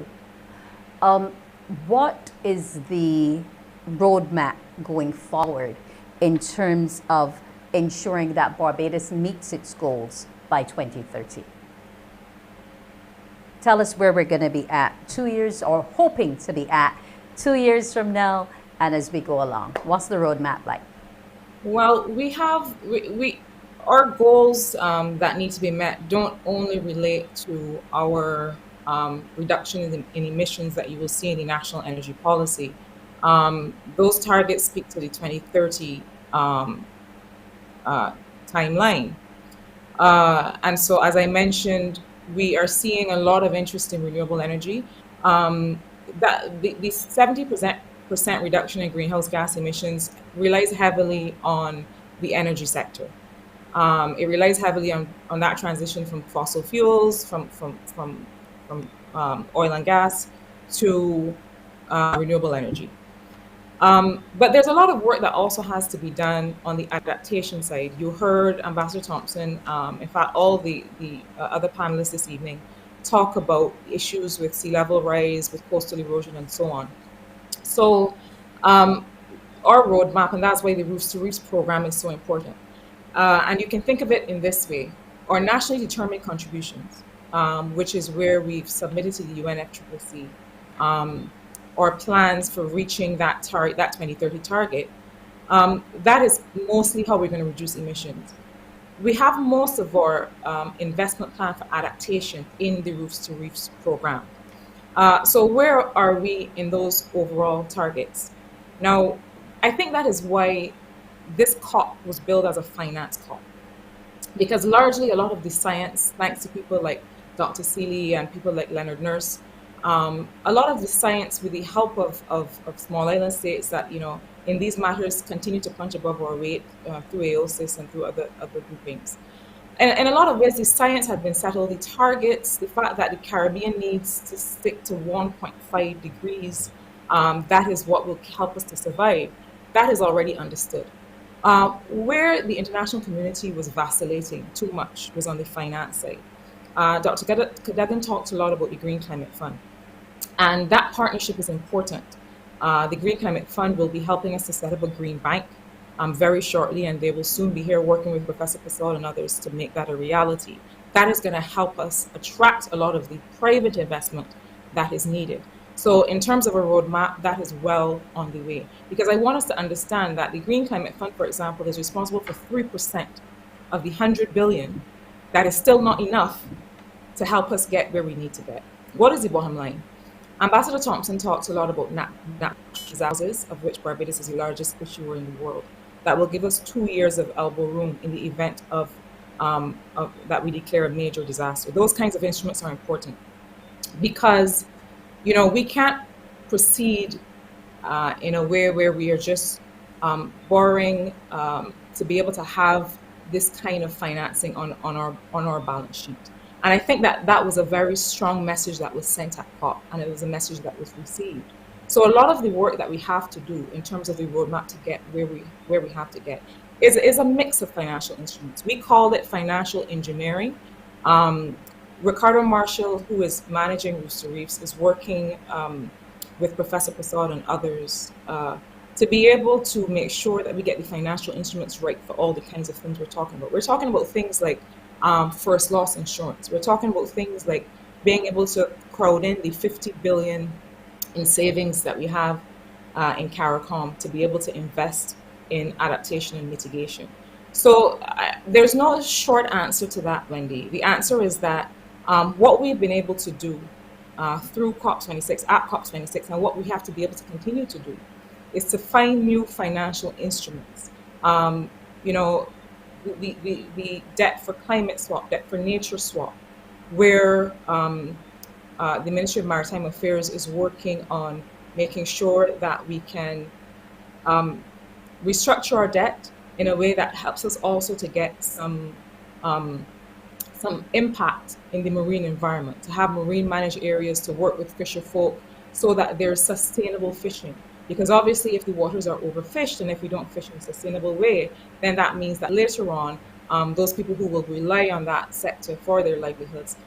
what is the roadmap going forward in terms of ensuring that Barbados meets its goals by 2030? Tell us where we're going to be at 2 years, or hoping to be at 2 years from now, and as we go along? What's the roadmap like? Well, our goals that need to be met don't only relate to our reduction in emissions that you will see in the national energy policy. Those targets speak to the 2030 timeline. And so, as I mentioned, we are seeing a lot of interest in renewable energy. That the 70% reduction in greenhouse gas emissions relies heavily on the energy sector. It relies heavily on that transition from fossil fuels, from oil and gas to renewable energy. But there's a lot of work that also has to be done on the adaptation side. You heard Ambassador Thompson, in fact, all the other panelists this evening, talk about issues with sea level rise, with coastal erosion, and so on. So our roadmap, and that's why the Roofs to Reefs program is so important. And you can think of it in this way: our nationally determined contributions, which is where we've submitted to the UNFCCC, our plans for reaching that 2030 target, that is mostly how we're going to reduce emissions. We have most of our investment plan for adaptation in the Roofs to Reefs program. So where are we in those overall targets? Now, I think that is why this COP was billed as a finance COP, because largely a lot of the science, thanks to people like Dr. Seeley and people like Leonard Nurse, a lot of the science, with the help of small island states that, in these matters continue to punch above our weight through AOSIS and through other groupings. And in a lot of ways, the science had been settled. The targets, the fact that the Caribbean needs to stick to 1.5 degrees, that is what will help us to survive. That is already understood. Where the international community was vacillating too much was on the finance side. Dr. Cadogan talked a lot about the Green Climate Fund, and that partnership is important. The Green Climate Fund will be helping us to set up a green bank very shortly, and they will soon be here working with Professor Prasad and others to make that a reality. That is going to help us attract a lot of the private investment that is needed. So in terms of a roadmap, that is well on the way, because I want us to understand that the Green Climate Fund, for example, is responsible for 3% of the 100 billion. That is still not enough to help us get where we need to get. What is the bottom line? Ambassador Thompson talks a lot about natural disasters, of which Barbados is the largest issuer in the world. That will give us 2 years of elbow room in the event of that we declare a major disaster. Those kinds of instruments are important because, we can't proceed in a way where we are just borrowing to be able to have this kind of financing on our balance sheet. And I think that was a very strong message that was sent at COP, and it was a message that was received. So a lot of the work that we have to do in terms of the roadmap to get where we have to get is a mix of financial instruments. We call it financial engineering. Ricardo Marshall, who is managing Roofs to Reefs, is working with Professor Prasad and others to be able to make sure that we get the financial instruments right for all the kinds of things we're talking about. We're talking about things like first loss insurance. We're talking about things like being able to crowd in the 50 billion in savings that we have in CARICOM to be able to invest in adaptation and mitigation. So there's no short answer to that, Wendy. The answer is that what we've been able to do through COP26, at COP26, and what we have to be able to continue to do is to find new financial instruments. The debt for climate swap, debt for nature swap, where the Ministry of Maritime Affairs is working on making sure that we can restructure our debt in a way that helps us also to get some impact in the marine environment, to have marine managed areas, to work with fisher folk so that there's sustainable fishing. Because obviously if the waters are overfished and if we don't fish in a sustainable way, then that means that later on, those people who will rely on that sector for their livelihoods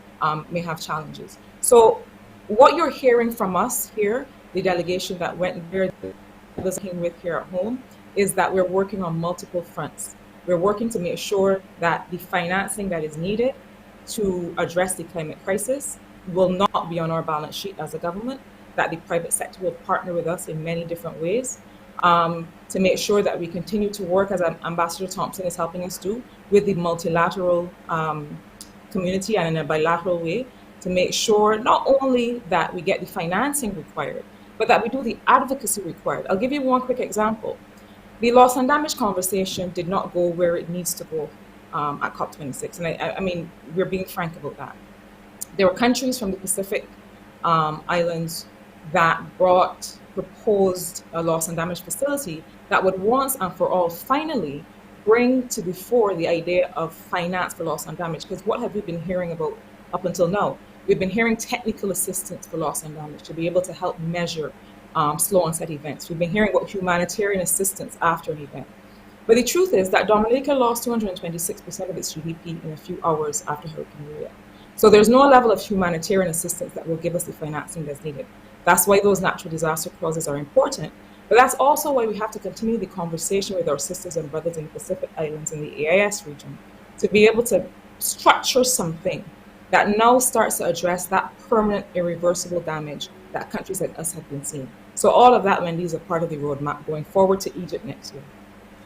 may have challenges. So what you're hearing from us here, the delegation that went there, was working with here at home, is that we're working on multiple fronts. We're working to make sure that the financing that is needed to address the climate crisis will not be on our balance sheet as a government. that the private sector will partner with us in many different ways to make sure that we continue to work, as Ambassador Thompson is helping us do, with the multilateral community and in a bilateral way, to make sure not only that we get the financing required, but that we do the advocacy required. I'll give you one quick example. The loss and damage conversation did not go where it needs to go at COP26. And I mean, we're being frank about that. There were countries from the Pacific islands that proposed a loss and damage facility that would once and for all finally bring to the fore the idea of finance for loss and damage. Because what have we been hearing about up until now? We've been hearing technical assistance for loss and damage to be able to help measure slow onset events. We've been hearing about humanitarian assistance after an event. But the truth is that Dominica lost 226% of its GDP in a few hours after Hurricane Maria. So there's no level of humanitarian assistance that will give us the financing that's needed. That's why those natural disaster clauses are important. But that's also why we have to continue the conversation with our sisters and brothers in the Pacific Islands in the AIS region to be able to structure something that now starts to address that permanent, irreversible damage that countries like us have been seeing. So all of that, Wendy, is a part of the roadmap going forward to Egypt next year.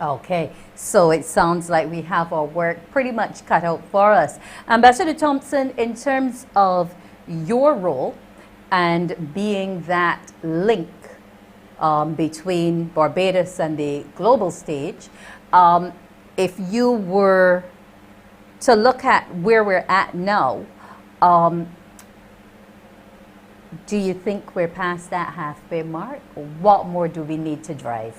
Okay, so it sounds like we have our work pretty much cut out for us. Ambassador Thompson, in terms of your role and being that link between Barbados and the global stage, if you were to look at where we're at now, do you think we're past that halfway mark? What more do we need to drive?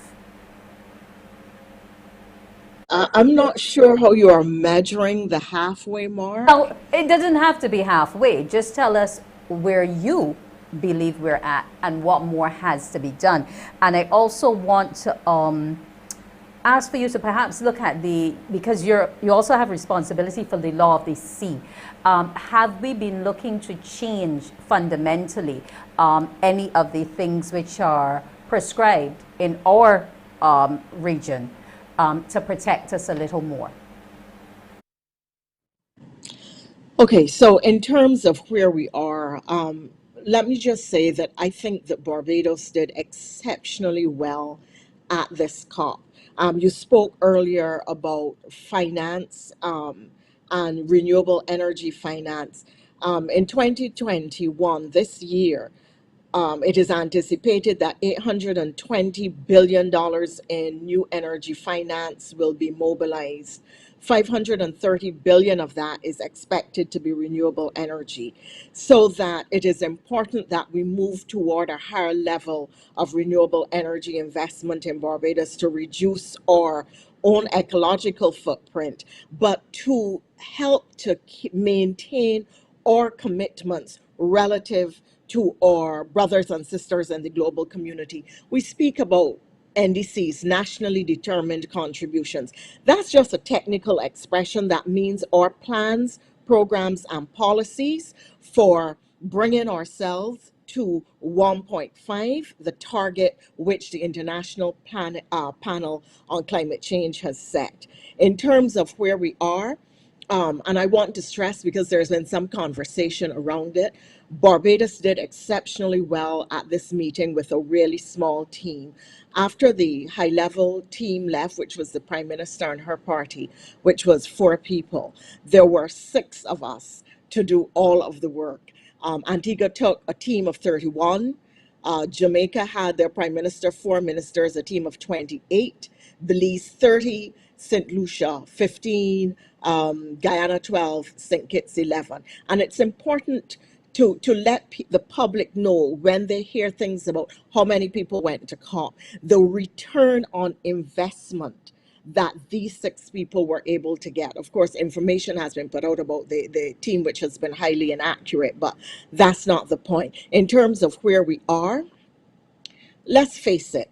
I'm not sure how you are measuring the halfway mark. No, it doesn't have to be halfway. Just tell us where you believe we're at and what more has to be done. And I also want to ask for you to perhaps look at because you also have responsibility for the law of the sea. Have we been looking to change fundamentally any of the things which are prescribed in our region to protect us a little more? Okay, so in terms of where we are, let me just say that I think that Barbados did exceptionally well at this COP. You spoke earlier about finance and renewable energy finance. In 2021, this year, it is anticipated that $820 billion in new energy finance will be mobilized. $530 billion of that is expected to be renewable energy, so that it is important that we move toward a higher level of renewable energy investment in Barbados to reduce our own ecological footprint, but to help to maintain our commitments relative to our brothers and sisters in the global community. We speak about NDCs, nationally determined contributions. That's just a technical expression that means our plans, programs, and policies for bringing ourselves to 1.5, the target which the International Panel on Climate Change has set. In terms of where we are, and I want to stress, because there's been some conversation around it, Barbados did exceptionally well at this meeting with a really small team. After the high-level team left, which was the Prime Minister and her party, which was 4 people, there were 6 of us to do all of the work. Antigua took a team of 31. Jamaica had their Prime Minister, 4 ministers, a team of 28. Belize 30, St. Lucia 15, Guyana 12, St. Kitts 11. And it's important to let the public know, when they hear things about how many people went to COP, the return on investment that these 6 people were able to get. Of course, information has been put out about the team, which has been highly inaccurate, but that's not the point. In terms of where we are, let's face it,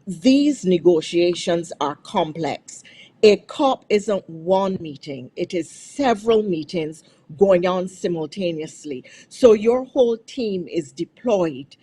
these negotiations are complex. A COP isn't one meeting, it is several meetings going on simultaneously. So your whole team is deployed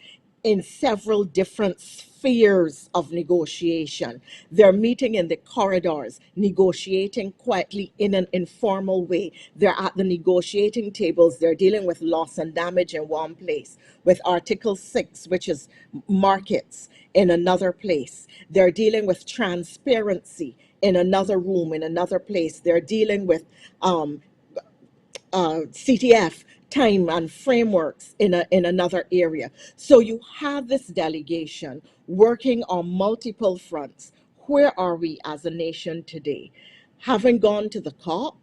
in several different spheres of negotiation. They're meeting in the corridors, negotiating quietly in an informal way. They're at the negotiating tables. They're dealing with loss and damage in one place, with Article 6, which is markets, in another place. They're dealing with transparency in another room, in another place. They're dealing with CTF time and frameworks in another area. So you have this delegation working on multiple fronts. Where are we as a nation today? Having gone to the COP,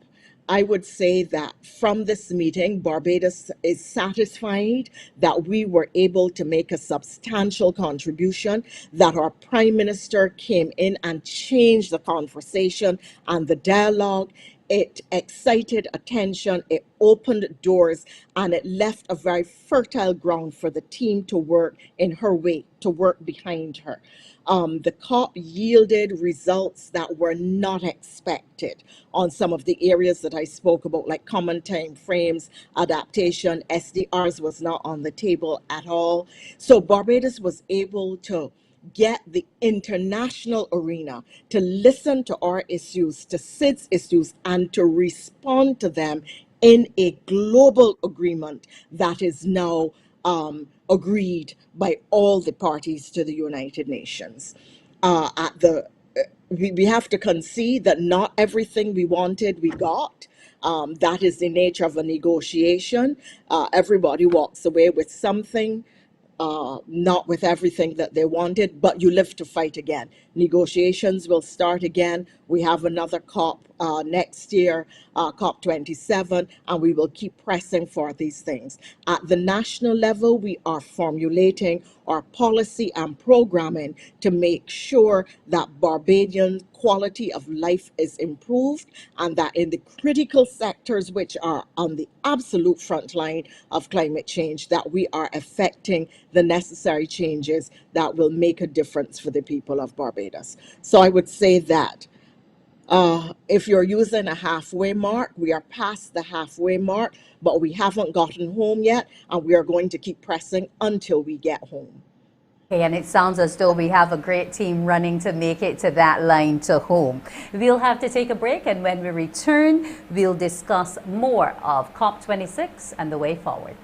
I would say that from this meeting, Barbados is satisfied that we were able to make a substantial contribution, that our Prime Minister came in and changed the conversation and the dialogue. It excited attention, it opened doors, and it left a very fertile ground for the team to work in her wake, to work behind her. The COP yielded results that were not expected on some of the areas that I spoke about, like common time frames, adaptation. SDRs was not on the table at all. So Barbados was able to get the international arena to listen to our issues, to SIDS issues, and to respond to them in a global agreement that is now agreed by all the parties to the United Nations. At the we have to concede that not everything we wanted we got. That is the nature of a negotiation. Everybody walks away with something, not with everything that they wanted, but you live to fight again. Negotiations will start again. We have another COP next year, COP 27, and we will keep pressing for these things. At the national level, we are formulating our policy and programming to make sure that Barbadian quality of life is improved, and that in the critical sectors which are on the absolute front line of climate change, that we are effecting the necessary changes that will make a difference for the people of Barbados. So I would say that if you're using a halfway mark, we are past the halfway mark, but we haven't gotten home yet, and we are going to keep pressing until we get home. Okay, and it sounds as though we have a great team running to make it to that line to home. We'll have to take a break, and when we return, we'll discuss more of COP26 and the way forward.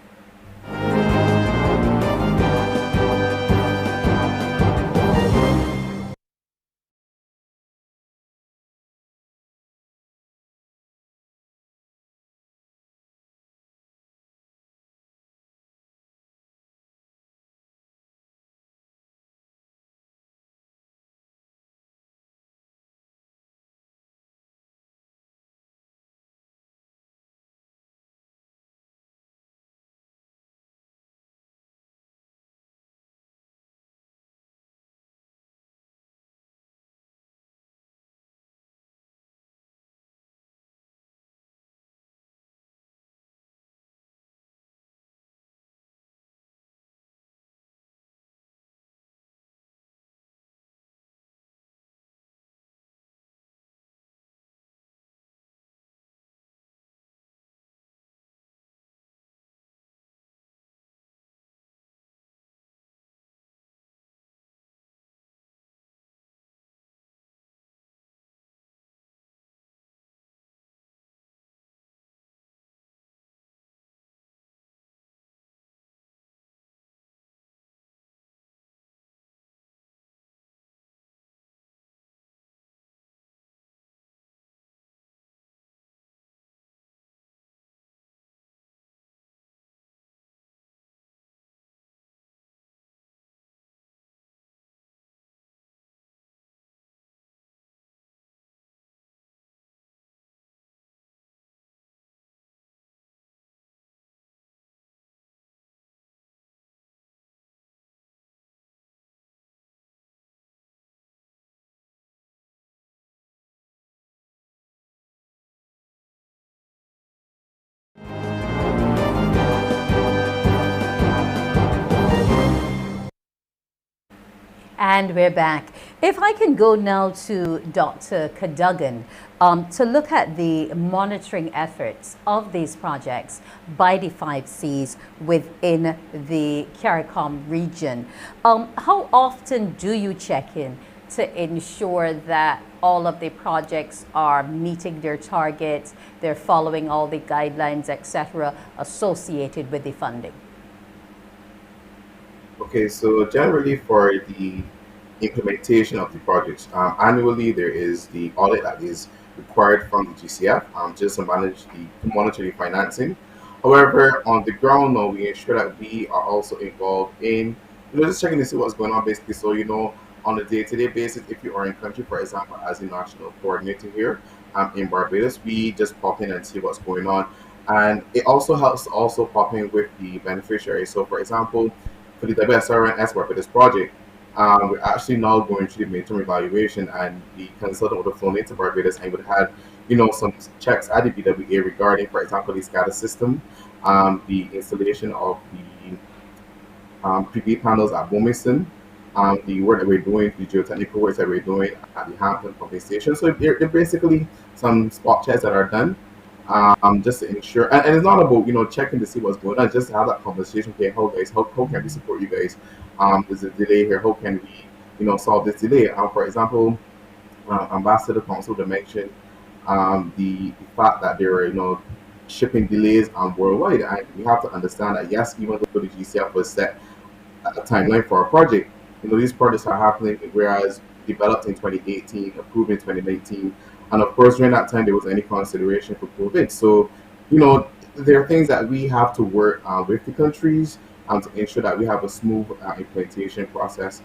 And we're back. If I can go now to Dr. Cadogan to look at the monitoring efforts of these projects by the 5Cs within the CARICOM region. How often do you check in to ensure that all of the projects are meeting their targets, they're following all the guidelines, etc., associated with the funding? Okay, so generally for the implementation of the projects, annually there is the audit that is required from the GCF just to manage to monitor the financing. However, on the ground now, we ensure that we are also involved in, just checking to see what's going on basically. So, on a day-to-day basis, if you are in country, for example, as a national coordinator here in Barbados, we just pop in and see what's going on. And it also helps to also pop in with the beneficiaries. So, for example, for the WSRNS Barbados project, we're actually now going through the midterm evaluation, and the consultant would have flown into Barbados and would have had, some checks at the BWA regarding, for example, the SCADA system, the installation of the PV panels at Wilmington, the work that we're doing, the geotechnical work that we're doing at the Hampton pumping station. So they're basically some spot checks that are done, just to ensure, and it's not about checking to see what's going on, just to have that conversation. Okay, how can we support you guys? There's a delay here. How can we solve this delay? For example, Ambassador Thompson would mention the fact that there are shipping delays worldwide, and we have to understand that yes, even though the GCF was set a timeline for our project, these projects are happening, whereas developed in 2018, approved in 2019, and of course during that time there was any consideration for COVID. So there are things that we have to work with the countries to ensure that we have a smooth implementation process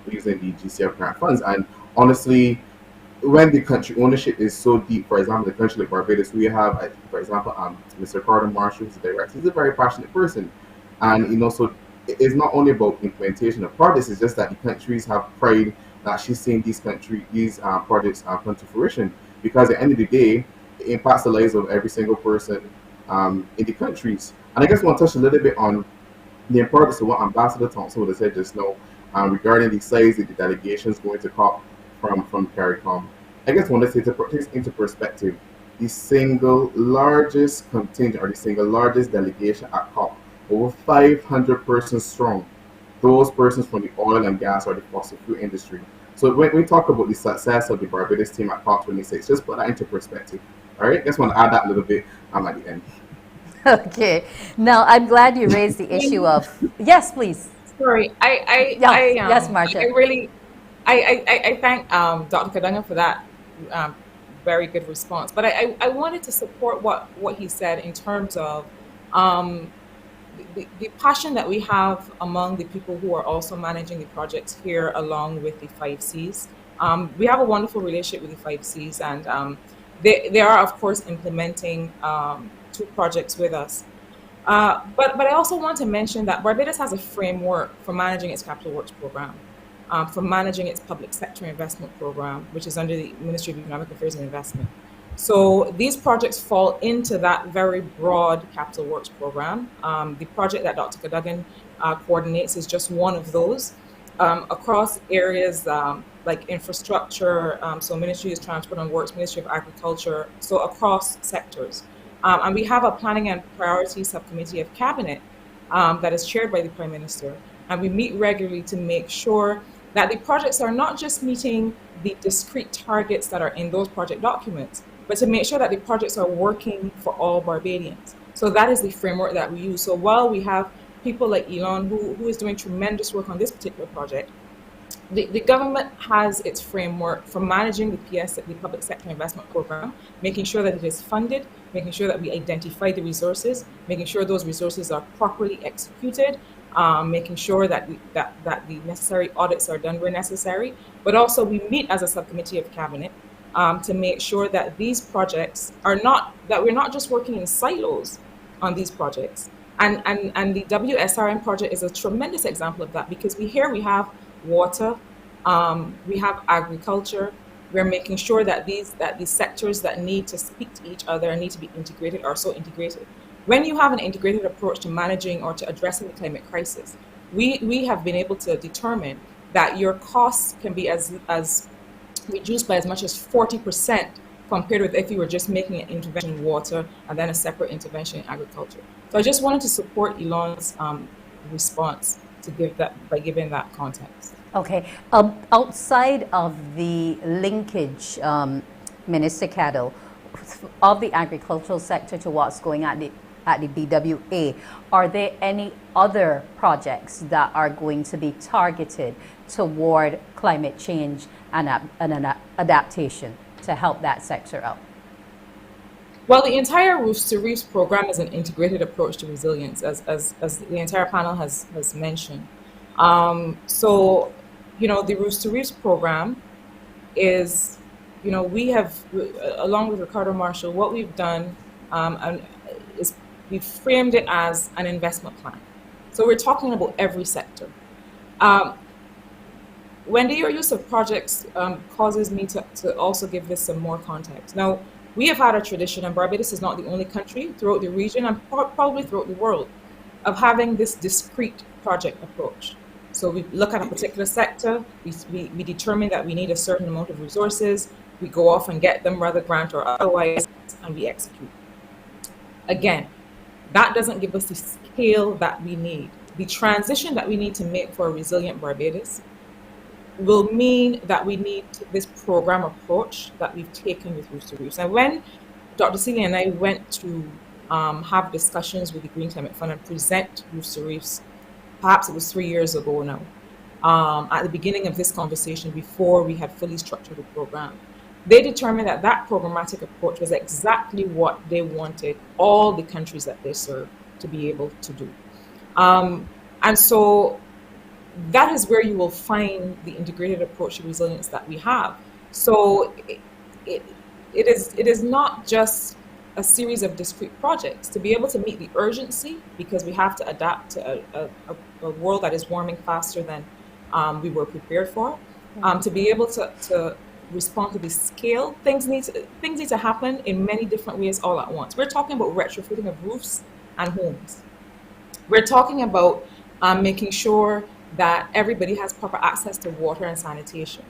using the GCF grant funds. And honestly, when the country ownership is so deep, for example, the country like Barbados, we have, for example, Mr. Marsha, who's the director. He's a very passionate person, and so it's not only about implementation of projects. It's just that the countries have pride that she's seeing these projects come to fruition, because at the end of the day, it impacts the lives of every single person in the countries. And I guess I want to touch a little bit on the importance of what Ambassador Thompson would have said just now regarding the size of the delegations going to COP from CARICOM. I guess I want to say, to put this into perspective, the single largest contingent, or the single largest delegation at COP, over 500 persons strong, those persons from the oil and gas or the fossil fuel industry. So when we talk about the success of the Barbados team at COP26, just put that into perspective. All right, I just want to add that a little bit at the end. Okay. Now, I'm glad you raised the issue of... Yes, please. Sorry, yes, Marsha. I thank Dr. Cadogan for that very good response. But I wanted to support what he said in terms of the passion that we have among the people who are also managing the projects here, along with the 5Cs. We have a wonderful relationship with the 5Cs, and they are, of course, implementing 2 projects with us. But I also want to mention that Barbados has a framework for managing its capital works program, for managing its public sector investment program, which is under the Ministry of Economic Affairs and Investment. So these projects fall into that very broad capital works program. The project that Dr. Cadogan coordinates is just one of those across areas like infrastructure, so Ministry of Transport and Works, Ministry of Agriculture, so across sectors. And we have a planning and priority subcommittee of cabinet that is chaired by the Prime Minister. And we meet regularly to make sure that the projects are not just meeting the discrete targets that are in those project documents, but to make sure that the projects are working for all Barbadians. So that is the framework that we use. So while we have people like Elon, who is doing tremendous work on this particular project, the government has its framework for managing the PS, the Public Sector Investment Program, making sure that it is funded, making sure that we identify the resources, making sure those resources are properly executed, making sure that the necessary audits are done where necessary. But also we meet as a subcommittee of cabinet to make sure that these projects that we're not just working in silos on these projects. And the WSRN project is a tremendous example of that, because we have water, we have agriculture. We're making sure that these sectors that need to speak to each other and need to be integrated are so integrated. When you have an integrated approach to managing or to addressing the climate crisis, we have been able to determine that your costs can be as reduced by as much as 40% compared with if you were just making an intervention in water and then a separate intervention in agriculture. So I just wanted to support Elon's response to give that by giving that context. Okay. Outside of the linkage, Minister Caddle, of the agricultural sector to what's going on at the BWA, are there any other projects that are going to be targeted toward climate change and adaptation to help that sector out? Well, the entire Roofs to Reefs program is an integrated approach to resilience, as the entire panel has mentioned. So, the Roofs to Reefs program is, we have, along with Ricardo Marsha, what we've done is we've framed it as an investment plan. So we're talking about every sector. Wendy, your use of projects causes me to also give this some more context. Now, we have had a tradition, and Barbados is not the only country throughout the region and probably throughout the world, of having this discrete project approach. So we look at a particular sector, we determine that we need a certain amount of resources, we go off and get them, whether grant or otherwise, and we execute. Again, that doesn't give us the scale that we need. The transition that we need to make for a resilient Barbados will mean that we need this program approach that we've taken with Roofs to Reefs. And when Dr. Seeley and I went to have discussions with the Green Climate Fund and present Roofs to Reefs, perhaps it was 3 years ago now, at the beginning of this conversation, before we had fully structured the program, they determined that that programmatic approach was exactly what they wanted all the countries that they serve to be able to do. And so that is where you will find the integrated approach to resilience that we have. So it is not just a series of discrete projects. To be able to meet the urgency, because we have to adapt to a world that is warming faster than we were prepared for, to be able to respond to the scale, things need to happen in many different ways all at once. We're talking about retrofitting of roofs and homes. We're talking about making sure that everybody has proper access to water and sanitation.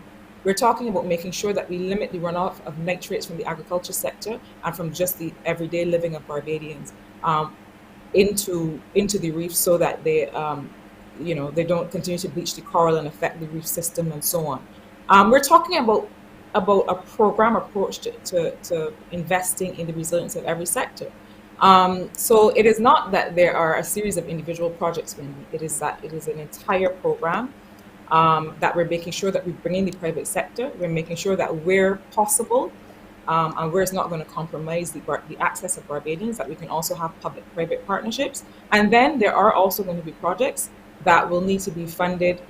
We're talking about making sure that we limit the runoff of nitrates from the agriculture sector and from just the everyday living of Barbadians into the reef, so that they don't continue to bleach the coral and affect the reef system and so on. We're talking about a program approach to investing in the resilience of every sector. So it is not that there are a series of individual projects, Wendy. It is that it is an entire program that we're making sure that we bring in the private sector. We're making sure that where possible and where it's not going to compromise the access of Barbadians, that we can also have public-private partnerships. And then there are also going to be projects that will need to be funded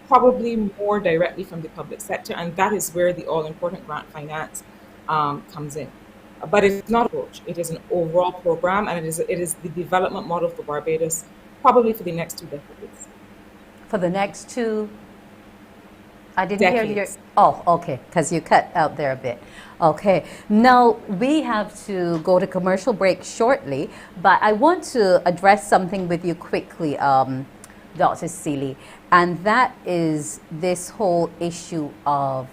probably more directly from the public sector, and that is where the all-important grant finance comes in. But it's not an approach. It is an overall program, and it is the development model for Barbados, probably for the next 2 decades. For the next 2, I didn't decades. hear your. Oh, okay, because you cut out there a bit. Okay, now we have to go to commercial break shortly, but I want to address something with you quickly, Dr. Seeley, and that is this whole issue of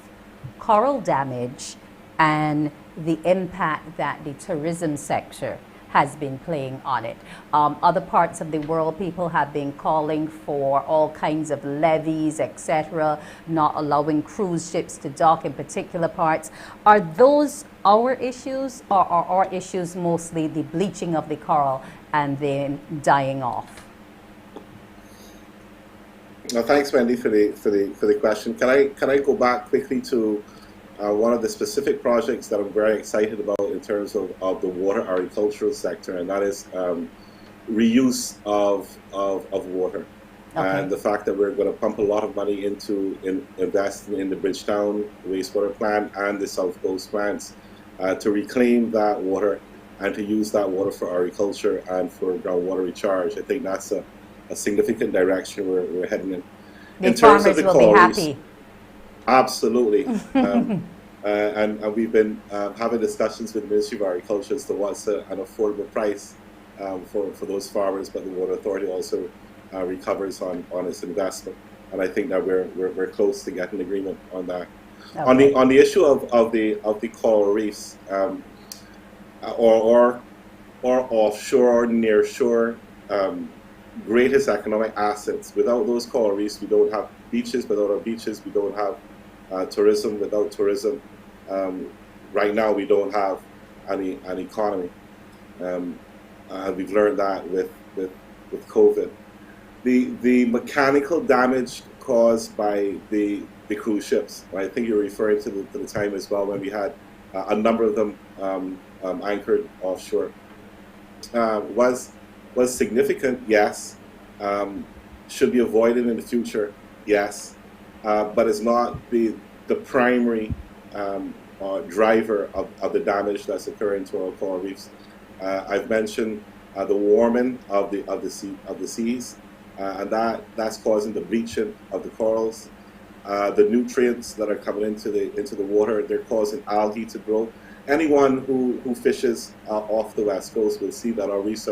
coral damage and the impact that the tourism sector has been playing on it. Other parts of the world, people have been calling for all kinds of levies, etc., not allowing cruise ships to dock in particular parts. Are those our issues, or are our issues mostly the bleaching of the coral and then dying off? Well, thanks, Wendy, for the question. Can I go back quickly to one of the specific projects that I'm very excited about in terms of the water agricultural sector, and that is reuse of water. Okay. And the fact that we're going to pump a lot of money into investing in the Bridgetown wastewater plant and the South Coast plants to reclaim that water and to use that water for agriculture and for groundwater recharge. I think that's a significant direction we're heading in. The farmers will be happy. Absolutely. And we've been having discussions with the Ministry of Agriculture as to what's an affordable price for those farmers, but the Water Authority also recovers on its investment. and I think that we're close to getting agreement on that. Okay. On the issue of the coral reefs, or offshore or near shore, greatest economic assets. Without those coral reefs, we don't have beaches. Without our beaches, we don't have tourism. Without tourism, right now we don't have an economy. We've learned that with COVID. The mechanical damage caused by the cruise ships, right? I think you're referring to the time as well when we had a number of them anchored offshore. Was significant, yes. Should be avoided in the future, yes. But it's not the primary driver of the damage that's occurring to our coral reefs. I've mentioned the warming of the seas, and that's causing the bleaching of the corals. The nutrients that are coming into the water, they're causing algae to grow. Anyone who fishes off the West Coast will see that our reefs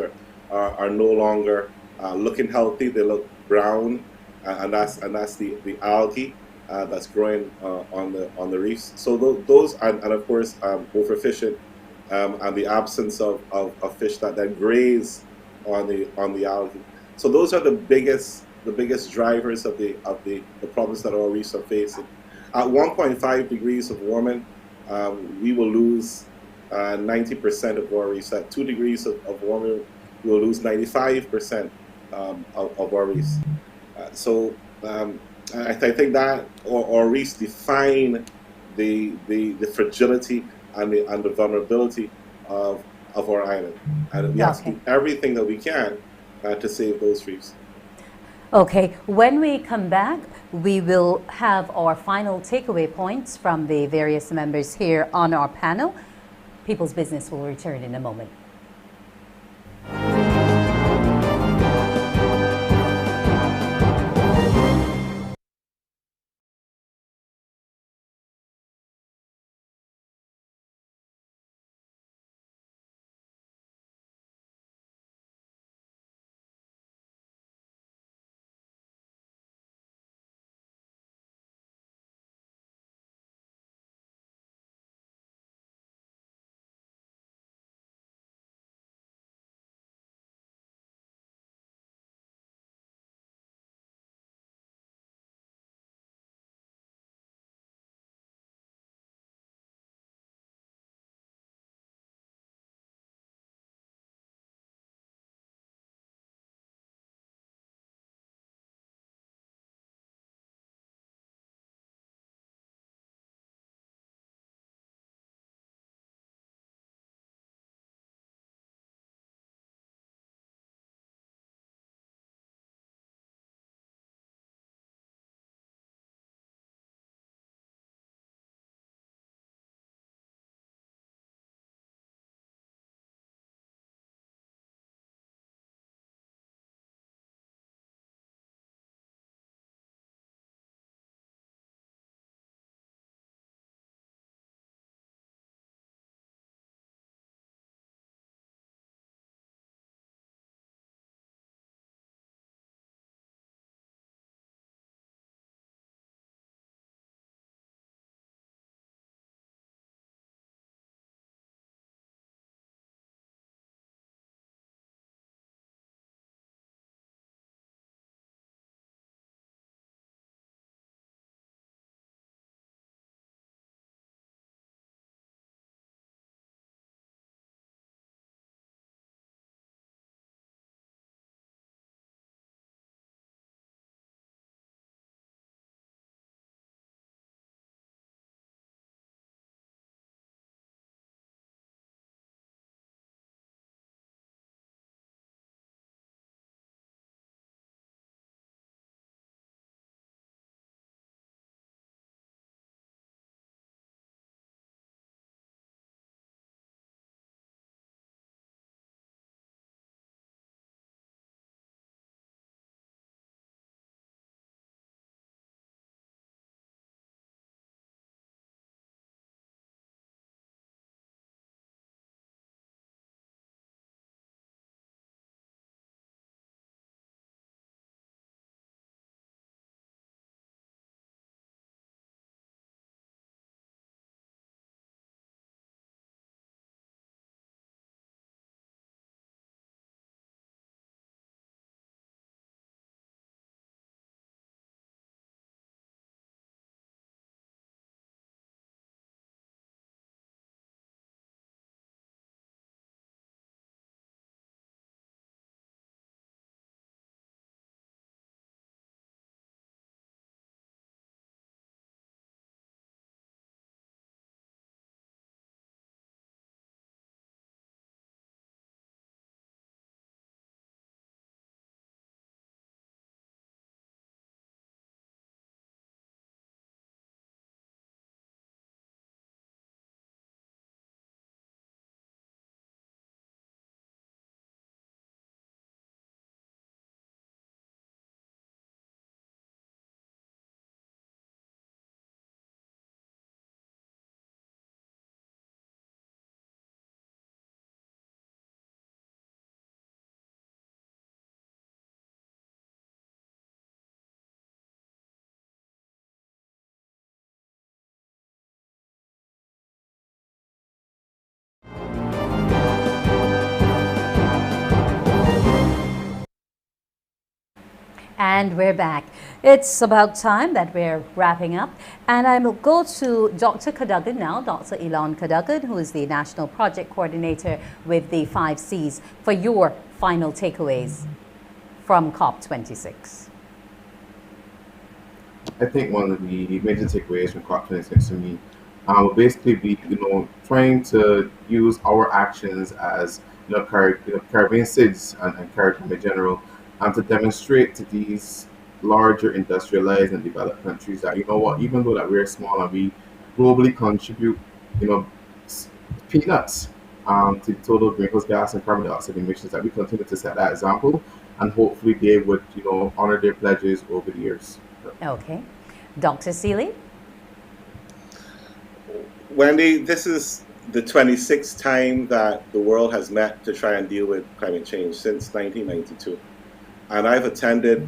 are no longer looking healthy. They look brown, and that's the algae that's growing on the reefs. So those and of course overfishing, and the absence of fish that then graze on the algae. So those are the biggest drivers of the problems that our reefs are facing. At 1.5 degrees of warming, we will lose 90% of our reefs. At 2 degrees of warming, we will lose 95% of our reefs. So I think that our reefs define the fragility and the vulnerability of our island, and we have to do everything that we can to save those reefs. Okay, when we come back, we will have our final takeaway points from the various members here on our panel. People's Business will return in a moment. And we're back. It's about time that we're wrapping up. And I will go to Dr. Cadogan now, Dr. Elon Cadogan, who is the National Project Coordinator with the 5 Cs, for your final takeaways from COP26. I think one of the major takeaways from COP26 for me will basically be, trying to use our actions as, Caribbean cities and Caribbean in general, and to demonstrate to these larger industrialized and developed countries that, even though that we're small and we globally contribute, peanuts to the total greenhouse gas and carbon dioxide emissions, that we continue to set that example, and hopefully they would, honor their pledges over the years. Okay. Dr. Seeley? Wendy, this is the 26th time that the world has met to try and deal with climate change since 1992. And I've attended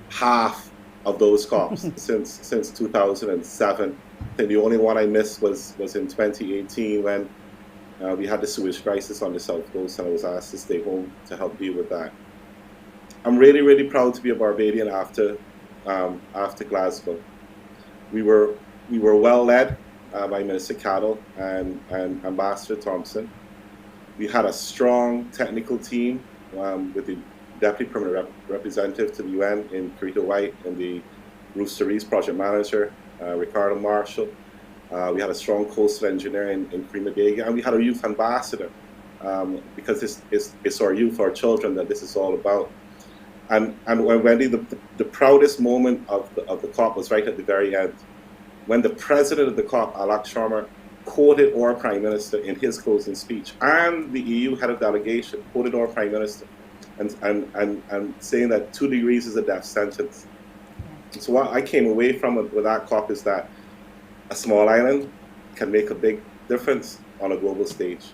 half of those COPs since 2007. I think the only one I missed was in 2018 when we had the sewage crisis on the South Coast, and I was asked to stay home to help deal with that. I'm really, really proud to be a Barbadian after Glasgow. We were well led by Minister Caddle and Ambassador Thompson. We had a strong technical team with the Deputy Permanent Representative to the UN in Carita White and the Rooster Reefs Project Manager, Ricardo Marsha. We had a strong coastal engineer in Cremadega, and we had a youth ambassador because it's our youth, our children that this is all about. And Wendy, the proudest moment of the COP was right at the very end, when the president of the COP, Alok Sharma, quoted our Prime Minister in his closing speech, and the EU head of delegation quoted our Prime Minister, and saying that 2 degrees is a death sentence. So what I came away from with that COP is that a small island can make a big difference on a global stage.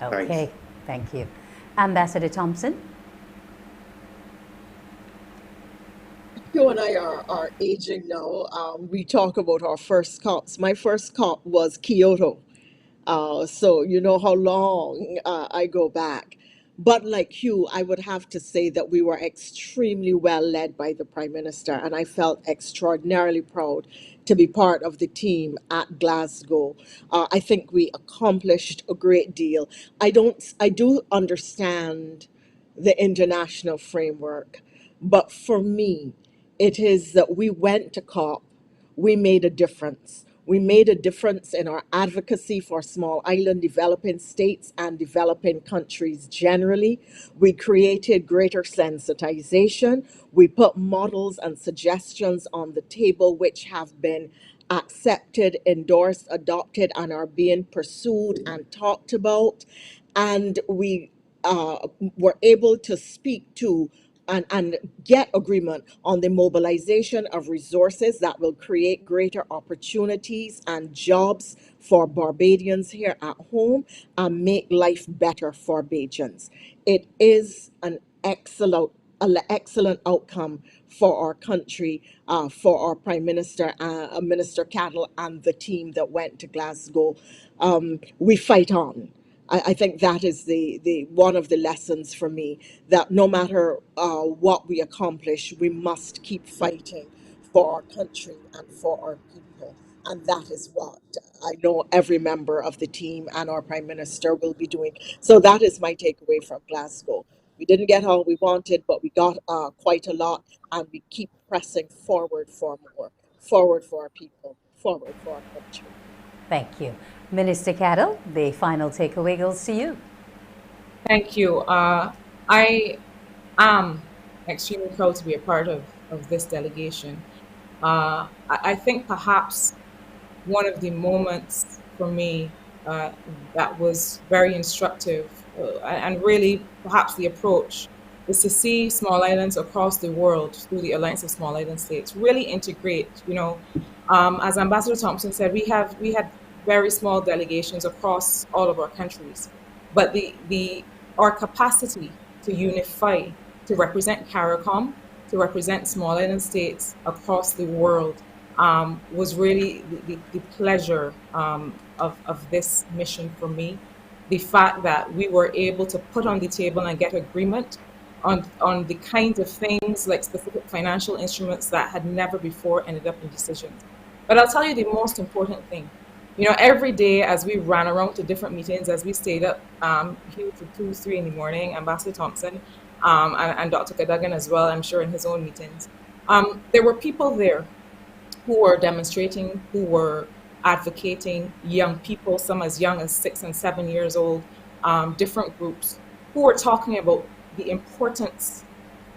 Okay, Thanks. Thank you. Ambassador Thompson? You and I are aging now. We talk about our first COPs. My first COP was Kyoto. So you know how long I go back. But like Hugh, I would have to say that we were extremely well led by the Prime Minister, and I felt extraordinarily proud to be part of the team at Glasgow. I think we accomplished a great deal. I do understand the international framework, but for me, it is that we went to COP, we made a difference. We made a difference in our advocacy for small island developing states and developing countries generally. We created greater sensitization. We put models and suggestions on the table which have been accepted, endorsed, adopted, and are being pursued and talked about. And we were able to speak to and get agreement on the mobilization of resources that will create greater opportunities and jobs for Barbadians here at home and make life better for Bajans. It is an excellent outcome for our country, for our Prime Minister, Minister Caddle, and the team that went to Glasgow. We fight on. I think that is the one of the lessons for me, that no matter what we accomplish, we must keep fighting for our country and for our people. And that is what I know every member of the team and our Prime Minister will be doing. So that is my takeaway from Glasgow. We didn't get all we wanted, but we got quite a lot, and we keep pressing forward for more, forward for our people, forward for our country. Thank you. Minister Caddle, the final takeaway goes to you. Thank you. I am extremely proud to be a part of this delegation. I think perhaps one of the moments for me that was very instructive and really perhaps the approach is to see small islands across the world through the Alliance of Small Island States really integrate. As Ambassador Thompson said, we had very small delegations across all of our countries, but our capacity to unify, to represent CARICOM, to represent small island states across the world was really the pleasure of this mission for me. The fact that we were able to put on the table and get agreement on the kinds of things like specific financial instruments that had never before ended up in decisions. But I'll tell you the most important thing. Every day as we ran around to different meetings, as we stayed up, Hugh to 2, 3 in the morning, Ambassador Thompson, and Dr. Cadogan as well, I'm sure in his own meetings, there were people there who were demonstrating, who were advocating, young people, some as young as 6 and 7 years old, different groups, who were talking about the importance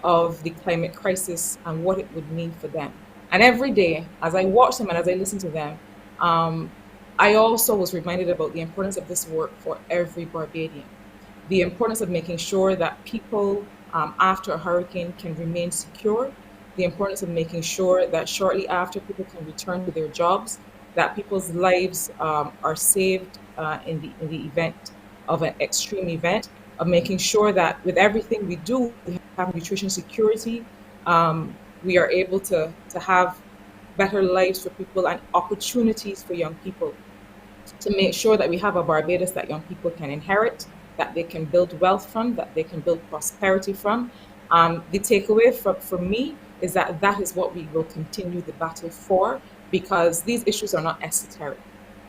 of the climate crisis and what it would mean for them. And every day, as I watched them and as I listened to them, I also was reminded about the importance of this work for every Barbadian. The importance of making sure that people after a hurricane can remain secure, the importance of making sure that shortly after people can return to their jobs, that people's lives are saved in the event of an extreme event, of making sure that with everything we do, we have nutrition security, we are able to have better lives for people and opportunities for young people, to make sure that we have a Barbados that young people can inherit, that they can build wealth from, that they can build prosperity from. The takeaway for me is that that is what we will continue the battle for, because these issues are not esoteric.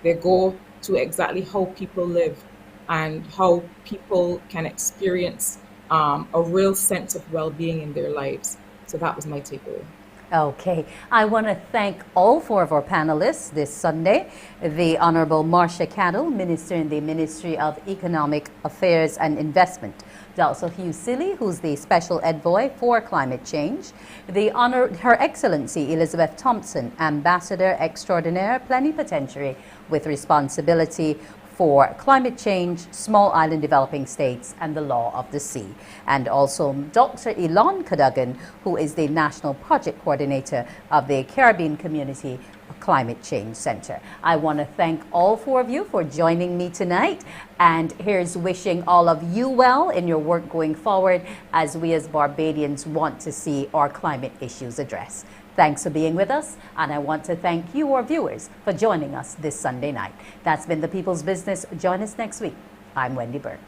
They go to exactly how people live and how people can experience a real sense of well-being in their lives. So that was my takeaway. Okay, I want to thank all 4 of our panelists this Sunday. The Honorable Marsha Caddle, Minister in the Ministry of Economic Affairs and Investment. Dr. Hugh, who's the Special Envoy for Climate Change. Her Excellency Elizabeth Thompson, Ambassador Extraordinaire Plenipotentiary with responsibility for climate change, small island developing states, and the law of the sea. And also Dr. Elon Cadogan, who is the National Project Coordinator of the Caribbean Community Climate Change Center. I want to thank all 4 of you for joining me tonight, and here's wishing all of you well in your work going forward as we as Barbadians want to see our climate issues addressed. Thanks for being with us, and I want to thank you, our viewers, for joining us this Sunday night. That's been The People's Business. Join us next week. I'm Wendy Burke.